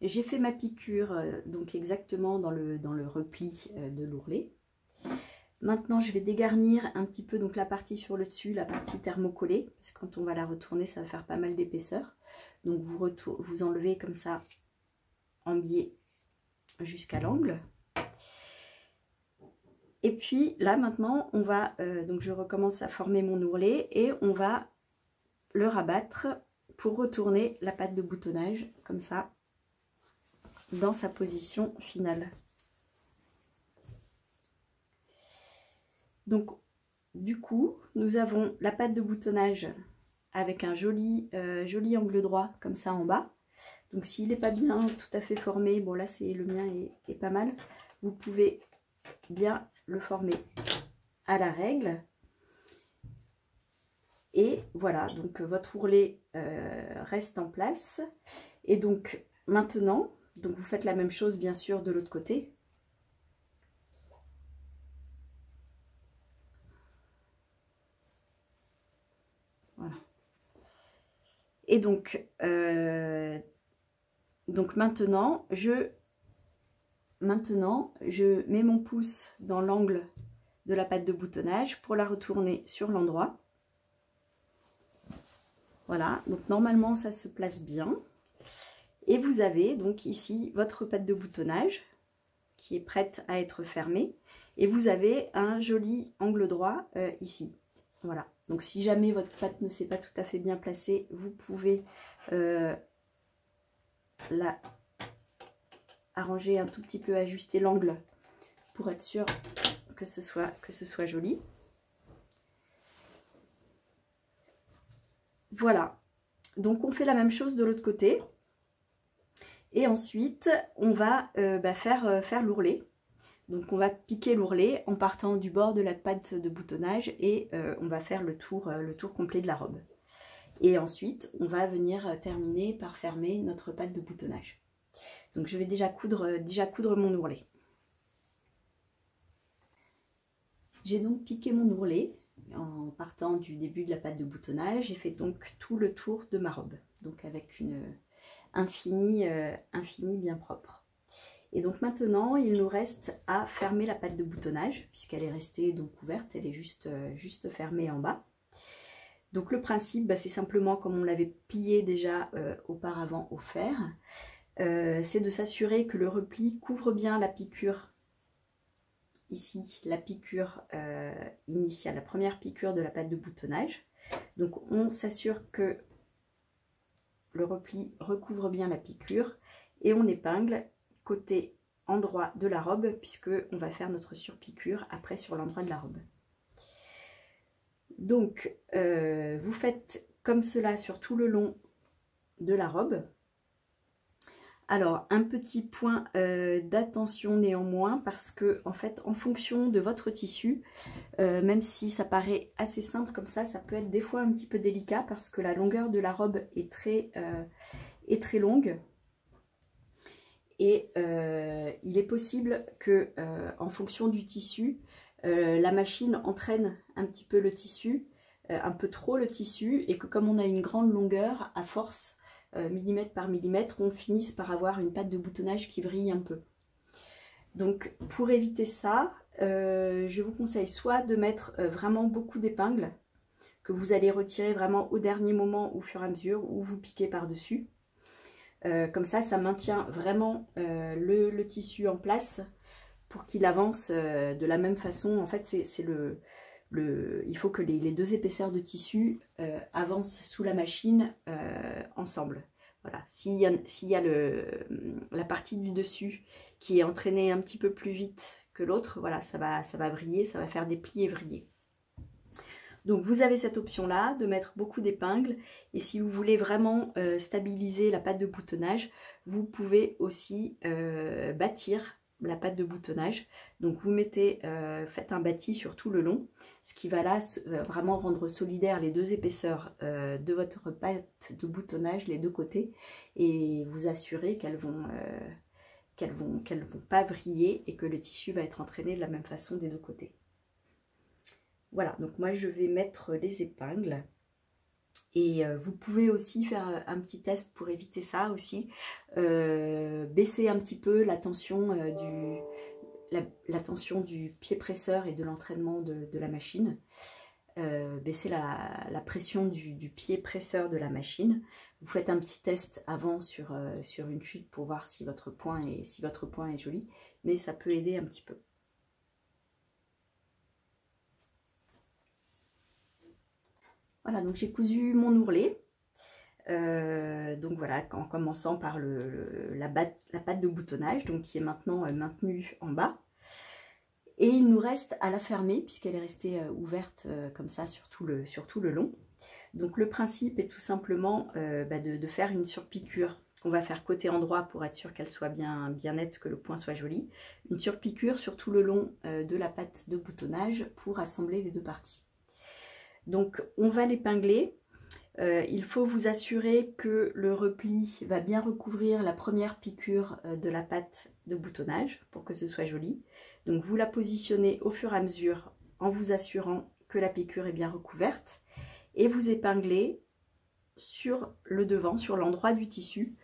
J'ai fait ma piqûre donc exactement dans le repli de l'ourlet. Maintenant, je vais dégarnir un petit peu donc la partie sur le dessus, la partie thermocollée, parce que quand on va la retourner, ça va faire pas mal d'épaisseur. Donc vous enlevez comme ça en biais jusqu'à l'angle. Et puis là maintenant, on va donc je recommence à former mon ourlet et on va le rabattre pour retourner la patte de boutonnage comme ça dans sa position finale. Donc du coup, nous avons la patte de boutonnage avec un joli angle droit comme ça en bas. Donc s'il n'est pas bien tout à fait formé, bon là c'est le mien est pas mal, vous pouvez bien le former à la règle. Et voilà, donc votre ourlet reste en place. Et donc maintenant, donc vous faites la même chose bien sûr de l'autre côté. Voilà. Et donc maintenant, je mets mon pouce dans l'angle de la patte de boutonnage pour la retourner sur l'endroit. Voilà, donc normalement ça se place bien. Et vous avez donc ici votre patte de boutonnage qui est prête à être fermée. Et vous avez un joli angle droit ici. Voilà, donc si jamais votre patte ne s'est pas tout à fait bien placée, vous pouvez la arranger un tout petit peu, ajuster l'angle pour être sûr que ce soit joli. Voilà, donc on fait la même chose de l'autre côté. Et ensuite, on va faire l'ourlet. Donc on va piquer l'ourlet en partant du bord de la patte de boutonnage et on va faire le tour complet de la robe. Et ensuite, on va venir terminer par fermer notre patte de boutonnage. Donc je vais déjà coudre mon ourlet. J'ai donc piqué mon ourlet en partant du début de la patte de boutonnage. J'ai fait donc tout le tour de ma robe, donc avec un fini bien propre. Et donc maintenant, il nous reste à fermer la patte de boutonnage, puisqu'elle est restée donc ouverte, elle est juste fermée en bas. Donc le principe, c'est simplement comme on l'avait plié déjà auparavant au fer, c'est de s'assurer que le repli couvre bien la piqûre, ici, la piqûre initiale, la première piqûre de la patte de boutonnage. Donc on s'assure que le repli recouvre bien la piqûre et on épingle côté endroit de la robe puisque on va faire notre surpiqûre après sur l'endroit de la robe. Donc vous faites comme cela sur tout le long de la robe. Alors un petit point d'attention néanmoins, parce que en fait en fonction de votre tissu, même si ça paraît assez simple comme ça peut être des fois un petit peu délicat parce que la longueur de la robe est très longue. Et il est possible que en fonction du tissu, la machine entraîne un petit peu le tissu, un peu trop le tissu, et que comme on a une grande longueur, à force, millimètre par millimètre, on finisse par avoir une patte de boutonnage qui vrille un peu. Donc pour éviter ça, je vous conseille soit de mettre vraiment beaucoup d'épingles, que vous allez retirer vraiment au dernier moment, au fur et à mesure, ou vous piquez par-dessus. Comme ça maintient vraiment le tissu en place pour qu'il avance de la même façon. En fait, il faut que les deux épaisseurs de tissu avancent sous la machine ensemble. Voilà. S'il y a la partie du dessus qui est entraînée un petit peu plus vite que l'autre, voilà, ça va vriller, ça va faire des plis et vriller. Donc vous avez cette option là de mettre beaucoup d'épingles, et si vous voulez vraiment stabiliser la patte de boutonnage, vous pouvez aussi bâtir la patte de boutonnage. Donc vous mettez, faites un bâti sur tout le long, ce qui va là vraiment rendre solidaire les deux épaisseurs de votre patte de boutonnage, les deux côtés, et vous assurer qu'elles vont pas vriller et que le tissu va être entraîné de la même façon des deux côtés. Voilà, donc moi je vais mettre les épingles, et vous pouvez aussi faire un petit test pour éviter ça aussi. Baisser un petit peu la tension du pied presseur et de l'entraînement de la machine. Baisser la pression du pied presseur de la machine. Vous faites un petit test avant sur une chute pour voir si votre point est joli, mais ça peut aider un petit peu. Voilà, donc j'ai cousu mon ourlet. Donc voilà, en commençant par la patte de boutonnage, donc qui est maintenant maintenue en bas. Et il nous reste à la fermer, puisqu'elle est restée ouverte comme ça sur tout le long. Donc le principe est tout simplement de faire une surpiqûre qu'on va faire côté endroit pour être sûr qu'elle soit bien nette, que le point soit joli. Une surpiqûre sur tout le long de la patte de boutonnage pour assembler les deux parties. Donc on va l'épingler. Il faut vous assurer que le repli va bien recouvrir la première piqûre de la patte de boutonnage pour que ce soit joli. Donc vous la positionnez au fur et à mesure en vous assurant que la piqûre est bien recouverte, et vous épinglez sur le devant, sur l'endroit du tissu,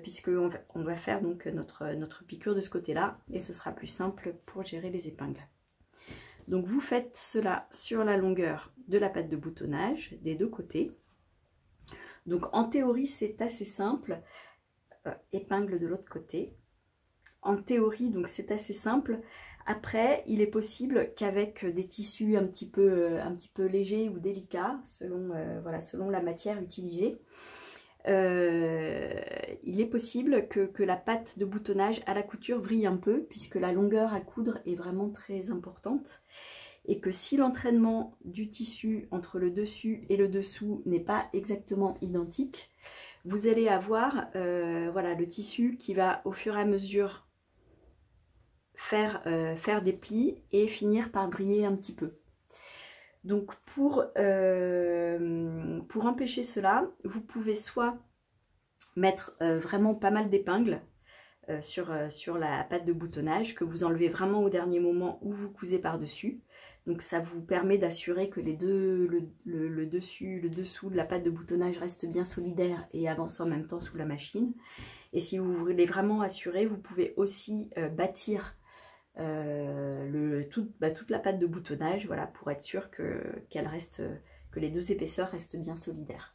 puisqu'on va faire donc notre piqûre de ce côté-là, et ce sera plus simple pour gérer les épingles. Donc vous faites cela sur la longueur de la patte de boutonnage des deux côtés. Donc en théorie c'est assez simple, épingle de l'autre côté. En théorie donc c'est assez simple. Après il est possible qu'avec des tissus un petit peu légers ou délicats, selon la matière utilisée, il est possible que la patte de boutonnage à la couture vrille un peu, puisque la longueur à coudre est vraiment très importante, et que si l'entraînement du tissu entre le dessus et le dessous n'est pas exactement identique, vous allez avoir le tissu qui va au fur et à mesure faire des plis et finir par briller un petit peu. Donc pour empêcher cela, vous pouvez soit mettre vraiment pas mal d'épingles sur la patte de boutonnage, que vous enlevez vraiment au dernier moment ou vous cousez par-dessus. Donc ça vous permet d'assurer que les deux, le dessous de la patte de boutonnage reste bien solidaire et avance en même temps sous la machine. Et si vous voulez vraiment assurer, vous pouvez aussi bâtir toute la patte de boutonnage, voilà, pour être sûr que les deux épaisseurs restent bien solidaires.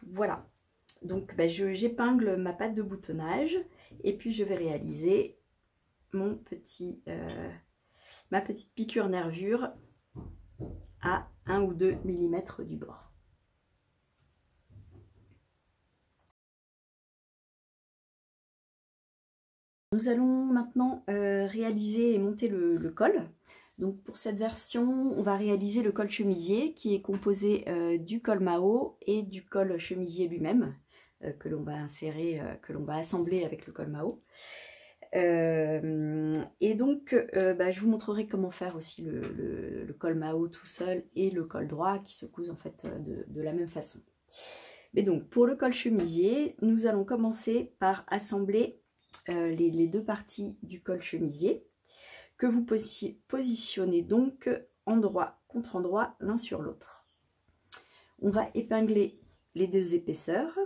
Voilà, donc j'épingle ma patte de boutonnage, et puis je vais réaliser ma petite piqûre nervure à 1 ou 2 mm du bord. Nous allons maintenant réaliser et monter le col. Donc pour cette version, on va réaliser le col chemisier qui est composé du col Mao et du col chemisier lui-même que l'on va insérer, que l'on va assembler avec le col Mao. Et donc je vous montrerai comment faire aussi le col Mao tout seul et le col droit qui se cousent en fait de la même façon. Mais donc pour le col chemisier, nous allons commencer par assembler les deux parties du col chemisier que vous positionnez donc endroit contre endroit l'un sur l'autre. On va épingler les deux épaisseurs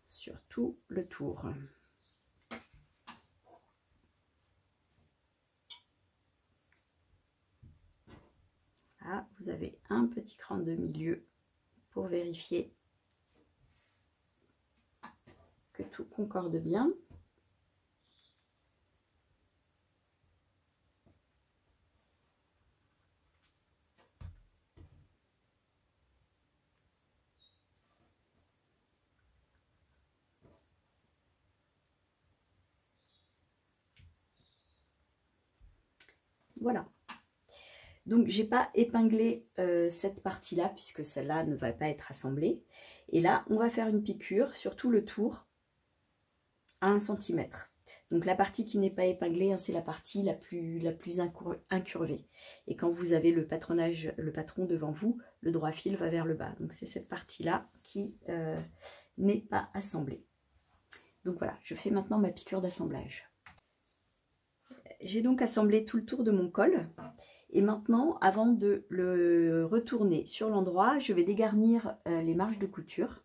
sur tout le tour. Là, vous avez un petit cran de milieu pour vérifier que tout concorde bien. Voilà. Donc j'ai pas épinglé cette partie-là puisque celle-là ne va pas être assemblée. Et là, on va faire une piqûre sur tout le tour à 1 cm. Donc la partie qui n'est pas épinglée, hein, c'est la partie la plus incurvée. Et quand vous avez le patron devant vous, le droit fil va vers le bas. Donc c'est cette partie-là qui n'est pas assemblée. Donc voilà, je fais maintenant ma piqûre d'assemblage. J'ai donc assemblé tout le tour de mon col. Et maintenant, avant de le retourner sur l'endroit, je vais dégarnir les marges de couture.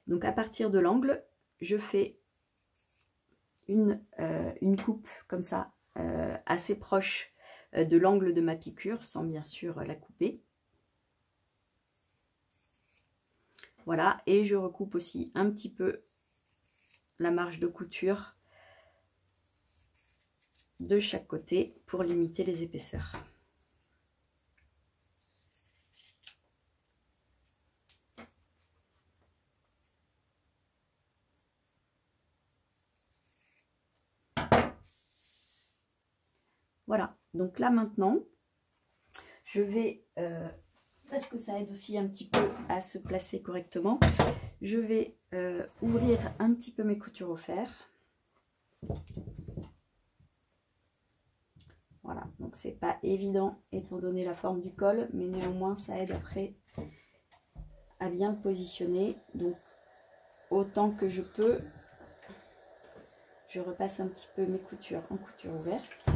Donc à partir de l'angle, je fais une coupe comme ça, assez proche de l'angle de ma piqûre, sans bien sûr la couper. Voilà, et je recoupe aussi un petit peu la marge de couture de chaque côté pour limiter les épaisseurs. Voilà, donc là maintenant, je vais, parce que ça aide aussi un petit peu à se placer correctement, je vais ouvrir un petit peu mes coutures au fer. Voilà, donc c'est pas évident étant donné la forme du col, mais néanmoins ça aide après à bien le positionner. Donc autant que je peux, je repasse un petit peu mes coutures en couture ouverte.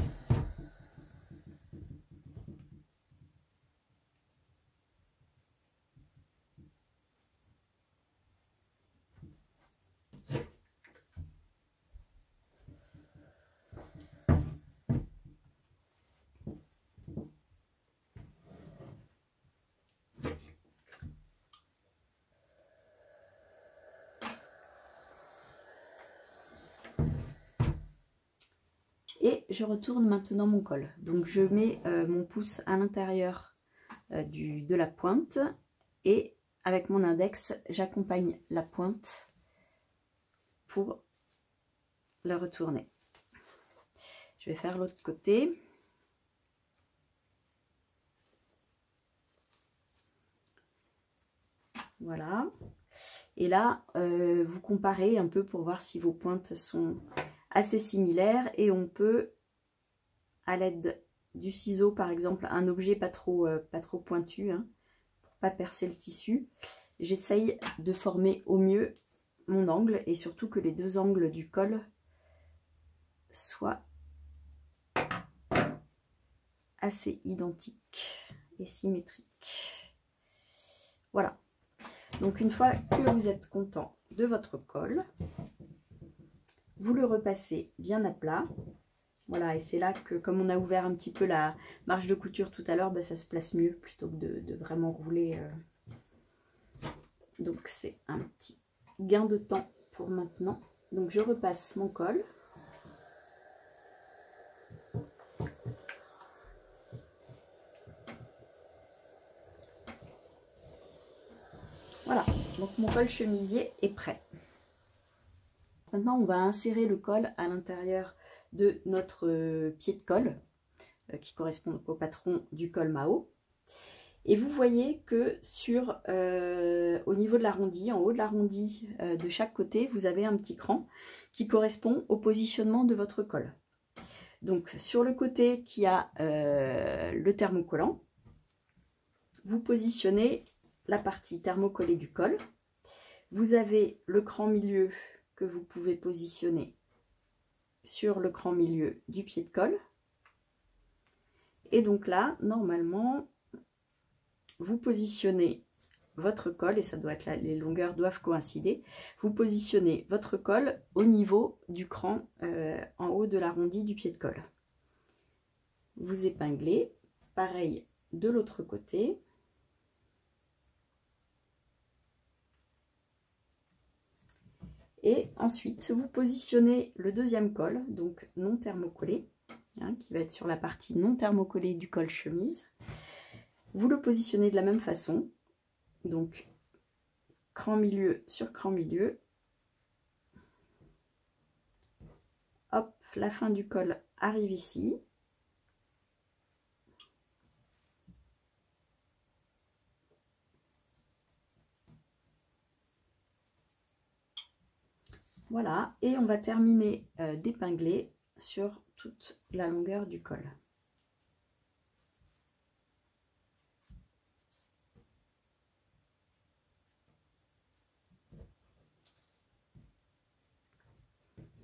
Et je retourne maintenant mon col. Donc je mets mon pouce à l'intérieur de la pointe et avec mon index, j'accompagne la pointe pour le retourner. Je vais faire l'autre côté. Voilà. Et là, vous comparez un peu pour voir si vos pointes sont assez similaires et on peut, à l'aide du ciseau par exemple, un objet pas trop pointu, hein, pour pas percer le tissu, j'essaye de former au mieux mon angle et surtout que les deux angles du col soient assez identiques et symétriques. Voilà. Donc une fois que vous êtes content de votre col, vous le repassez bien à plat. Voilà, et c'est là que, comme on a ouvert un petit peu la marge de couture tout à l'heure, ça se place mieux plutôt que de vraiment rouler. Donc c'est un petit gain de temps pour maintenant. Donc je repasse mon col. Voilà, donc mon col chemisier est prêt. Maintenant, on va insérer le col à l'intérieur de notre pied de colle qui correspond au patron du col Mao. Et vous voyez que au niveau de l'arrondi, en haut de l'arrondi de chaque côté, vous avez un petit cran qui correspond au positionnement de votre col. Donc sur le côté qui a le thermocollant, vous positionnez la partie thermocollée du col. Vous avez le cran milieu que vous pouvez positionner sur le cran milieu du pied de colle. Et donc là, normalement, vous positionnez votre col, et ça doit être là, les longueurs doivent coïncider. Vous positionnez votre col au niveau du cran en haut de l'arrondi du pied de colle. Vous épinglez, pareil de l'autre côté. Et ensuite, vous positionnez le deuxième col, donc non thermocollé, hein, qui va être sur la partie non thermocollée du col chemise. Vous le positionnez de la même façon, donc cran milieu sur cran milieu. Hop, la fin du col arrive ici. Voilà, et on va terminer d'épingler sur toute la longueur du col.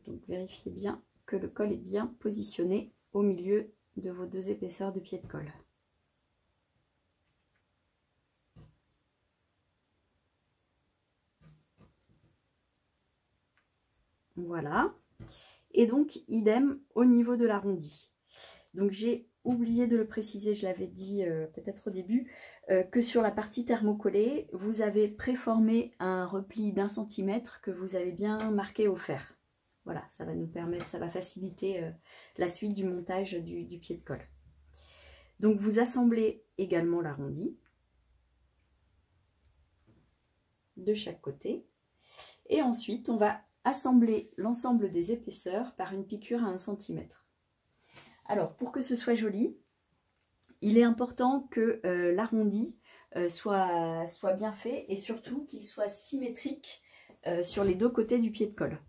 Donc vérifiez bien que le col est bien positionné au milieu de vos deux épaisseurs de pied de colle. Voilà. Et donc idem au niveau de l'arrondi. Donc j'ai oublié de le préciser, je l'avais dit peut-être au début, que sur la partie thermocollée, vous avez préformé un repli d'1 centimètre que vous avez bien marqué au fer. Voilà, ça va nous permettre, ça va faciliter la suite du montage du pied de colle. Donc vous assemblez également l'arrondi de chaque côté. Et ensuite, on va assembler l'ensemble des épaisseurs par une piqûre à 1 centimètre. Alors, pour que ce soit joli, il est important que l'arrondi soit bien fait et surtout qu'il soit symétrique sur les deux côtés du pied de colle.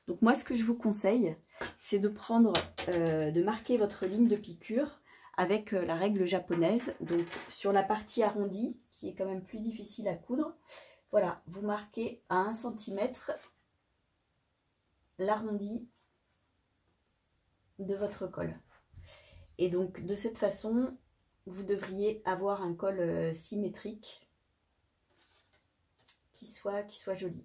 Donc moi, ce que je vous conseille, c'est de de marquer votre ligne de piqûre avec la règle japonaise. Donc sur la partie arrondie, qui est quand même plus difficile à coudre, voilà, vous marquez à 1 centimètre l'arrondi de votre col. Et donc de cette façon, vous devriez avoir un col symétrique qui soit joli.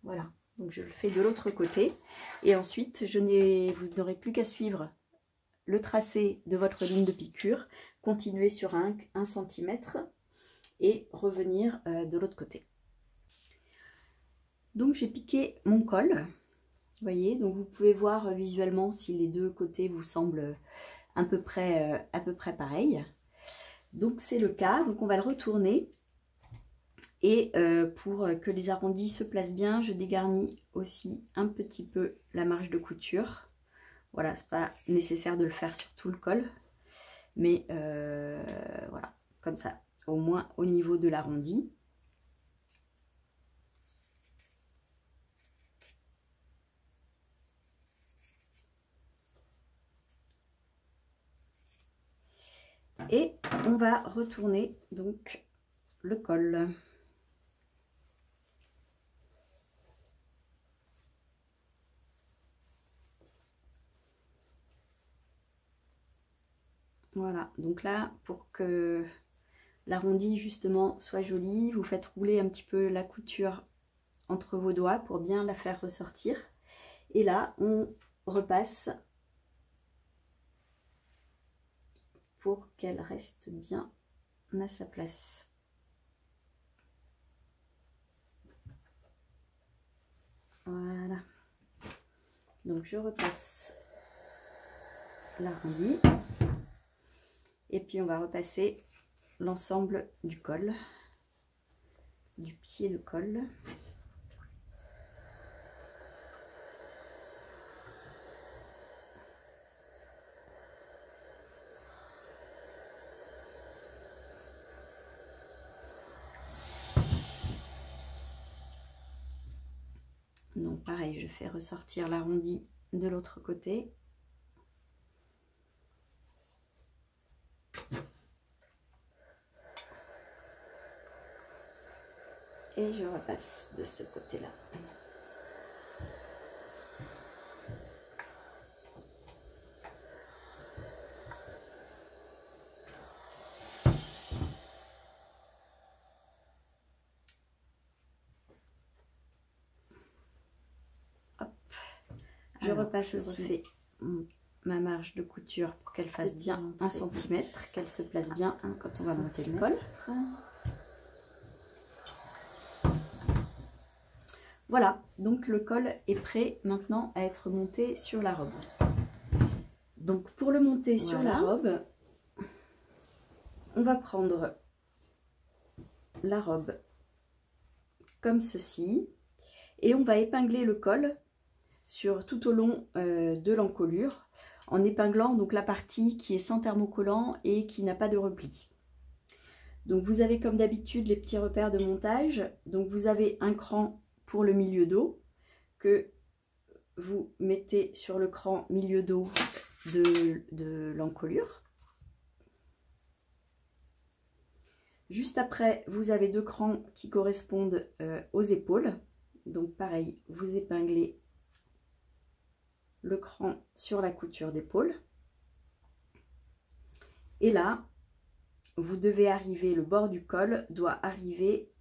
Voilà, donc je le fais de l'autre côté. Et ensuite, vous n'aurez plus qu'à suivre le tracé de votre ligne de piqûre, continuer sur 1 centimètre et revenir de l'autre côté. Donc j'ai piqué mon col. Vous voyez, donc vous pouvez voir visuellement si les deux côtés vous semblent à peu près pareils. Donc c'est le cas, donc on va le retourner. Et pour que les arrondis se placent bien, je dégarnis aussi un petit peu la marge de couture. Voilà, c'est pas nécessaire de le faire sur tout le col, mais voilà, comme ça, au moins au niveau de l'arrondi. Et on va retourner donc le col. Voilà, donc là, pour que l'arrondi justement soit joli, vous faites rouler un petit peu la couture entre vos doigts pour bien la faire ressortir. Et là, on repasse pour qu'elle reste bien à sa place. Voilà. Donc je repasse l'arrondi. Et puis on va repasser l'ensemble du col, du pied de colle. Donc pareil, je fais ressortir l'arrondi de l'autre côté. Et je repasse de ce côté-là. Je repasse aussi ma marge de couture pour qu'elle fasse bien 1 cm, qu'elle se place bien quand on va monter le col. Voilà, donc le col est prêt maintenant à être monté sur la robe. Donc pour le monter sur la robe, on va prendre la robe comme ceci et on va épingler le col tout au long de l'encolure en épinglant donc la partie qui est sans thermocollant et qui n'a pas de repli. Donc vous avez comme d'habitude les petits repères de montage. Donc vous avez un cran pour le milieu dos que vous mettez sur le cran milieu dos de l'encolure. Juste après, vous avez 2 crans qui correspondent aux épaules. Donc pareil, vous épinglez le cran sur la couture d'épaule. Et là, vous devez arriver, le bord du col doit arriver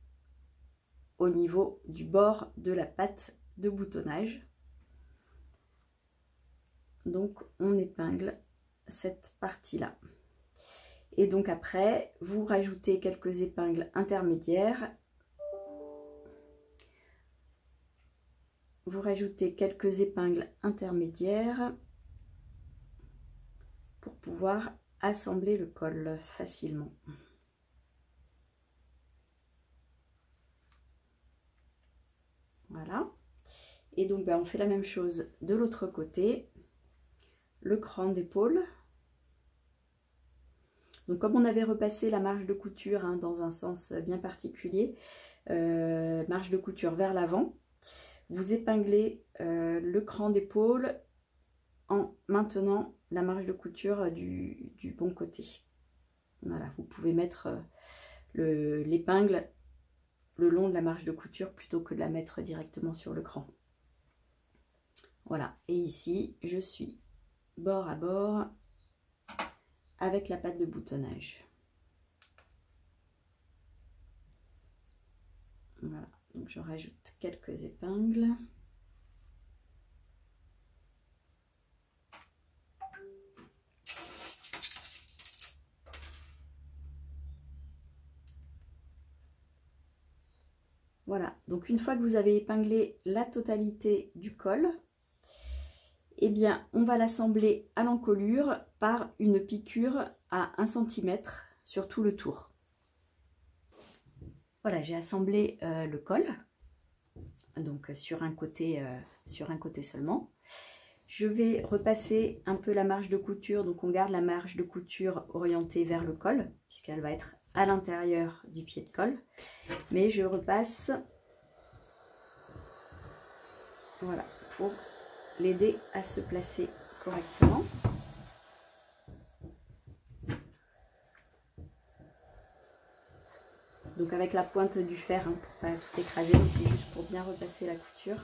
au niveau du bord de la patte de boutonnage. Donc on épingle cette partie-là. Et donc après, vous rajoutez quelques épingles intermédiaires. Vous rajoutez quelques épingles intermédiaires pour pouvoir assembler le col facilement. Voilà. Et donc on fait la même chose de l'autre côté. Le cran d'épaule. Donc comme on avait repassé la marge de couture dans un sens bien particulier, marge de couture vers l'avant, vous épinglez le cran d'épaule en maintenant la marge de couture du bon côté. Voilà, vous pouvez mettre l'épingle le long de la marge de couture plutôt que de la mettre directement sur le cran. Voilà, et ici je suis bord à bord avec la patte de boutonnage. Voilà, donc je rajoute quelques épingles. Voilà, donc une fois que vous avez épinglé la totalité du col, eh bien on va l'assembler à l'encolure par une piqûre à 1 cm sur tout le tour. Voilà, j'ai assemblé le col, donc sur un côté seulement. Je vais repasser un peu la marge de couture, donc on garde la marge de couture orientée vers le col, puisqu'elle va être à l'intérieur du pied de col. Mais je repasse, voilà, pour l'aider à se placer correctement. Donc avec la pointe du fer, pour pas tout écraser, mais c'est juste pour bien repasser la couture.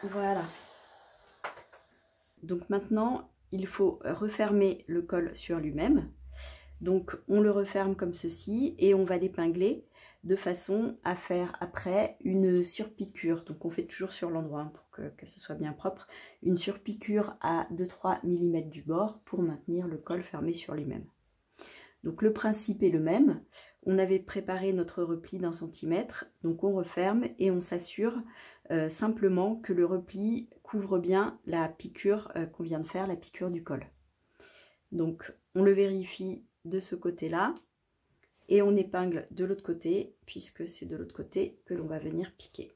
Voilà. Donc maintenant, il faut refermer le col sur lui-même. Donc on le referme comme ceci et on va l'épingler de façon à faire après une surpiqûre. Donc on fait toujours sur l'endroit pour que ce soit bien propre. Une surpiqûre à 2-3 mm du bord pour maintenir le col fermé sur lui-même. Donc le principe est le même. On avait préparé notre repli d'1 cm, donc on referme et on s'assure simplement que le repli couvre bien la piqûre qu'on vient de faire, la piqûre du col. Donc on le vérifie de ce côté-là Et on épingle de l'autre côté, puisque c'est de l'autre côté que l'on va venir piquer.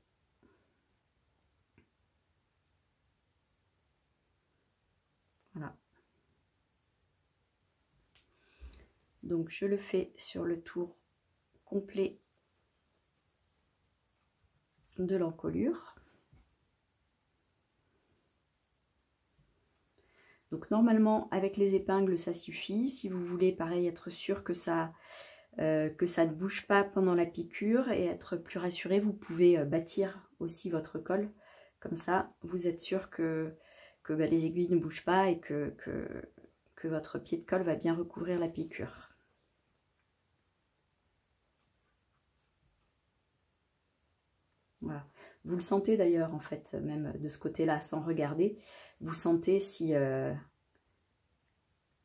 Voilà. Donc je le fais sur le tour complet de l'encolure. Donc normalement avec les épingles ça suffit. Si vous voulez pareil être sûr que ça ne bouge pas pendant la piqûre et être plus rassuré, vous pouvez bâtir aussi votre colle. Comme ça vous êtes sûr que les aiguilles ne bougent pas et que votre pied de colle va bien recouvrir la piqûre. Voilà. Vous le sentez d'ailleurs en fait, même de ce côté-là, sans regarder, vous sentez si le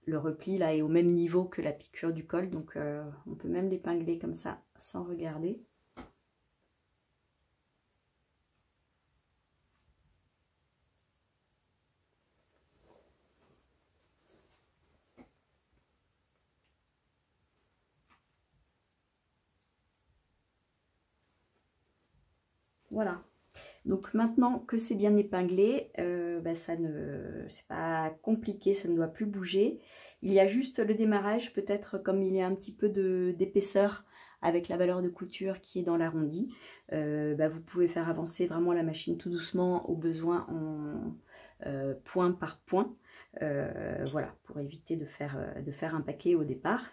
repli là est au même niveau que la piqûre du col, donc on peut même l'épingler comme ça, sans regarder. Voilà. Donc maintenant que c'est bien épinglé, c'est pas compliqué, ça ne doit plus bouger. Il y a juste le démarrage, peut-être comme il y a un petit peu d'épaisseur avec la valeur de couture qui est dans l'arrondi, vous pouvez faire avancer vraiment la machine tout doucement, au besoin en point par point. Voilà, pour éviter de faire un paquet au départ.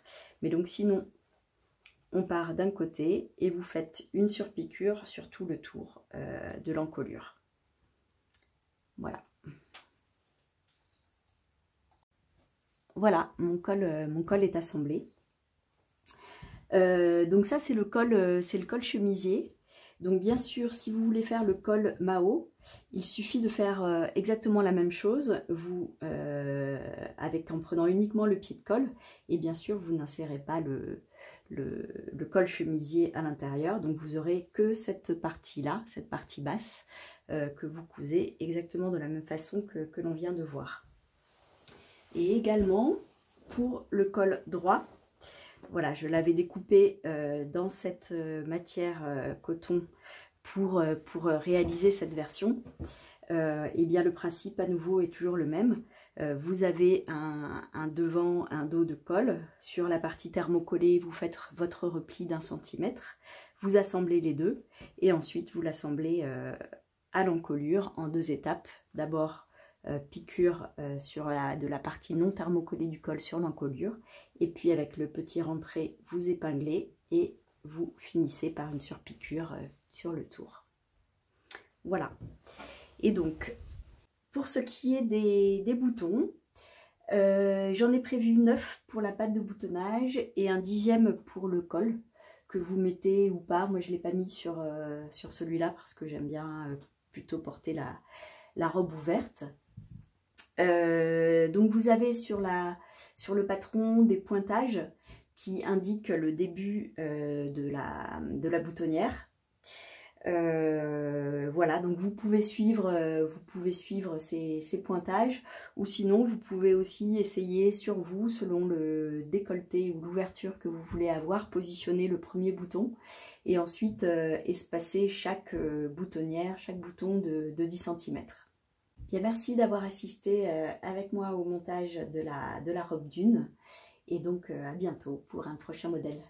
Mais donc sinon, on part d'un côté et vous faites une surpiqûre sur tout le tour de l'encolure. Voilà. Voilà, mon col est assemblé. Donc ça c'est le col chemisier. Donc bien sûr, si vous voulez faire le col Mao, il suffit de faire exactement la même chose, en prenant uniquement le pied de colle, et bien sûr vous n'insérez pas le col chemisier à l'intérieur, donc vous aurez que cette partie-là, cette partie basse, que vous cousez exactement de la même façon que l'on vient de voir. Et également, pour le col droit, voilà, je l'avais découpé dans cette matière coton pour réaliser cette version. Et bien le principe à nouveau est toujours le même. Vous avez un devant, un dos de colle. Sur la partie thermocollée, vous faites votre repli d'1 centimètre. Vous assemblez les deux et ensuite vous l'assemblez à l'encolure en 2 étapes. D'abord piqûre de la partie non thermocollée du col sur l'encolure, et puis avec le petit rentré vous épinglez et vous finissez par une surpiqûre sur le tour. Voilà. Et donc pour ce qui est des boutons, j'en ai prévu 9 pour la patte de boutonnage et un 10e pour le col que vous mettez ou pas. Moi je ne l'ai pas mis sur celui-là parce que j'aime bien plutôt porter la robe ouverte. Donc vous avez sur le patron des pointages qui indiquent le début de la boutonnière. Voilà, donc vous pouvez suivre ces pointages, ou sinon vous pouvez aussi essayer sur vous, selon le décolleté ou l'ouverture que vous voulez avoir, positionner le premier bouton et ensuite espacer chaque boutonnière, chaque bouton de 10 cm. Bien, merci d'avoir assisté avec moi au montage de la robe dune, et donc à bientôt pour un prochain modèle.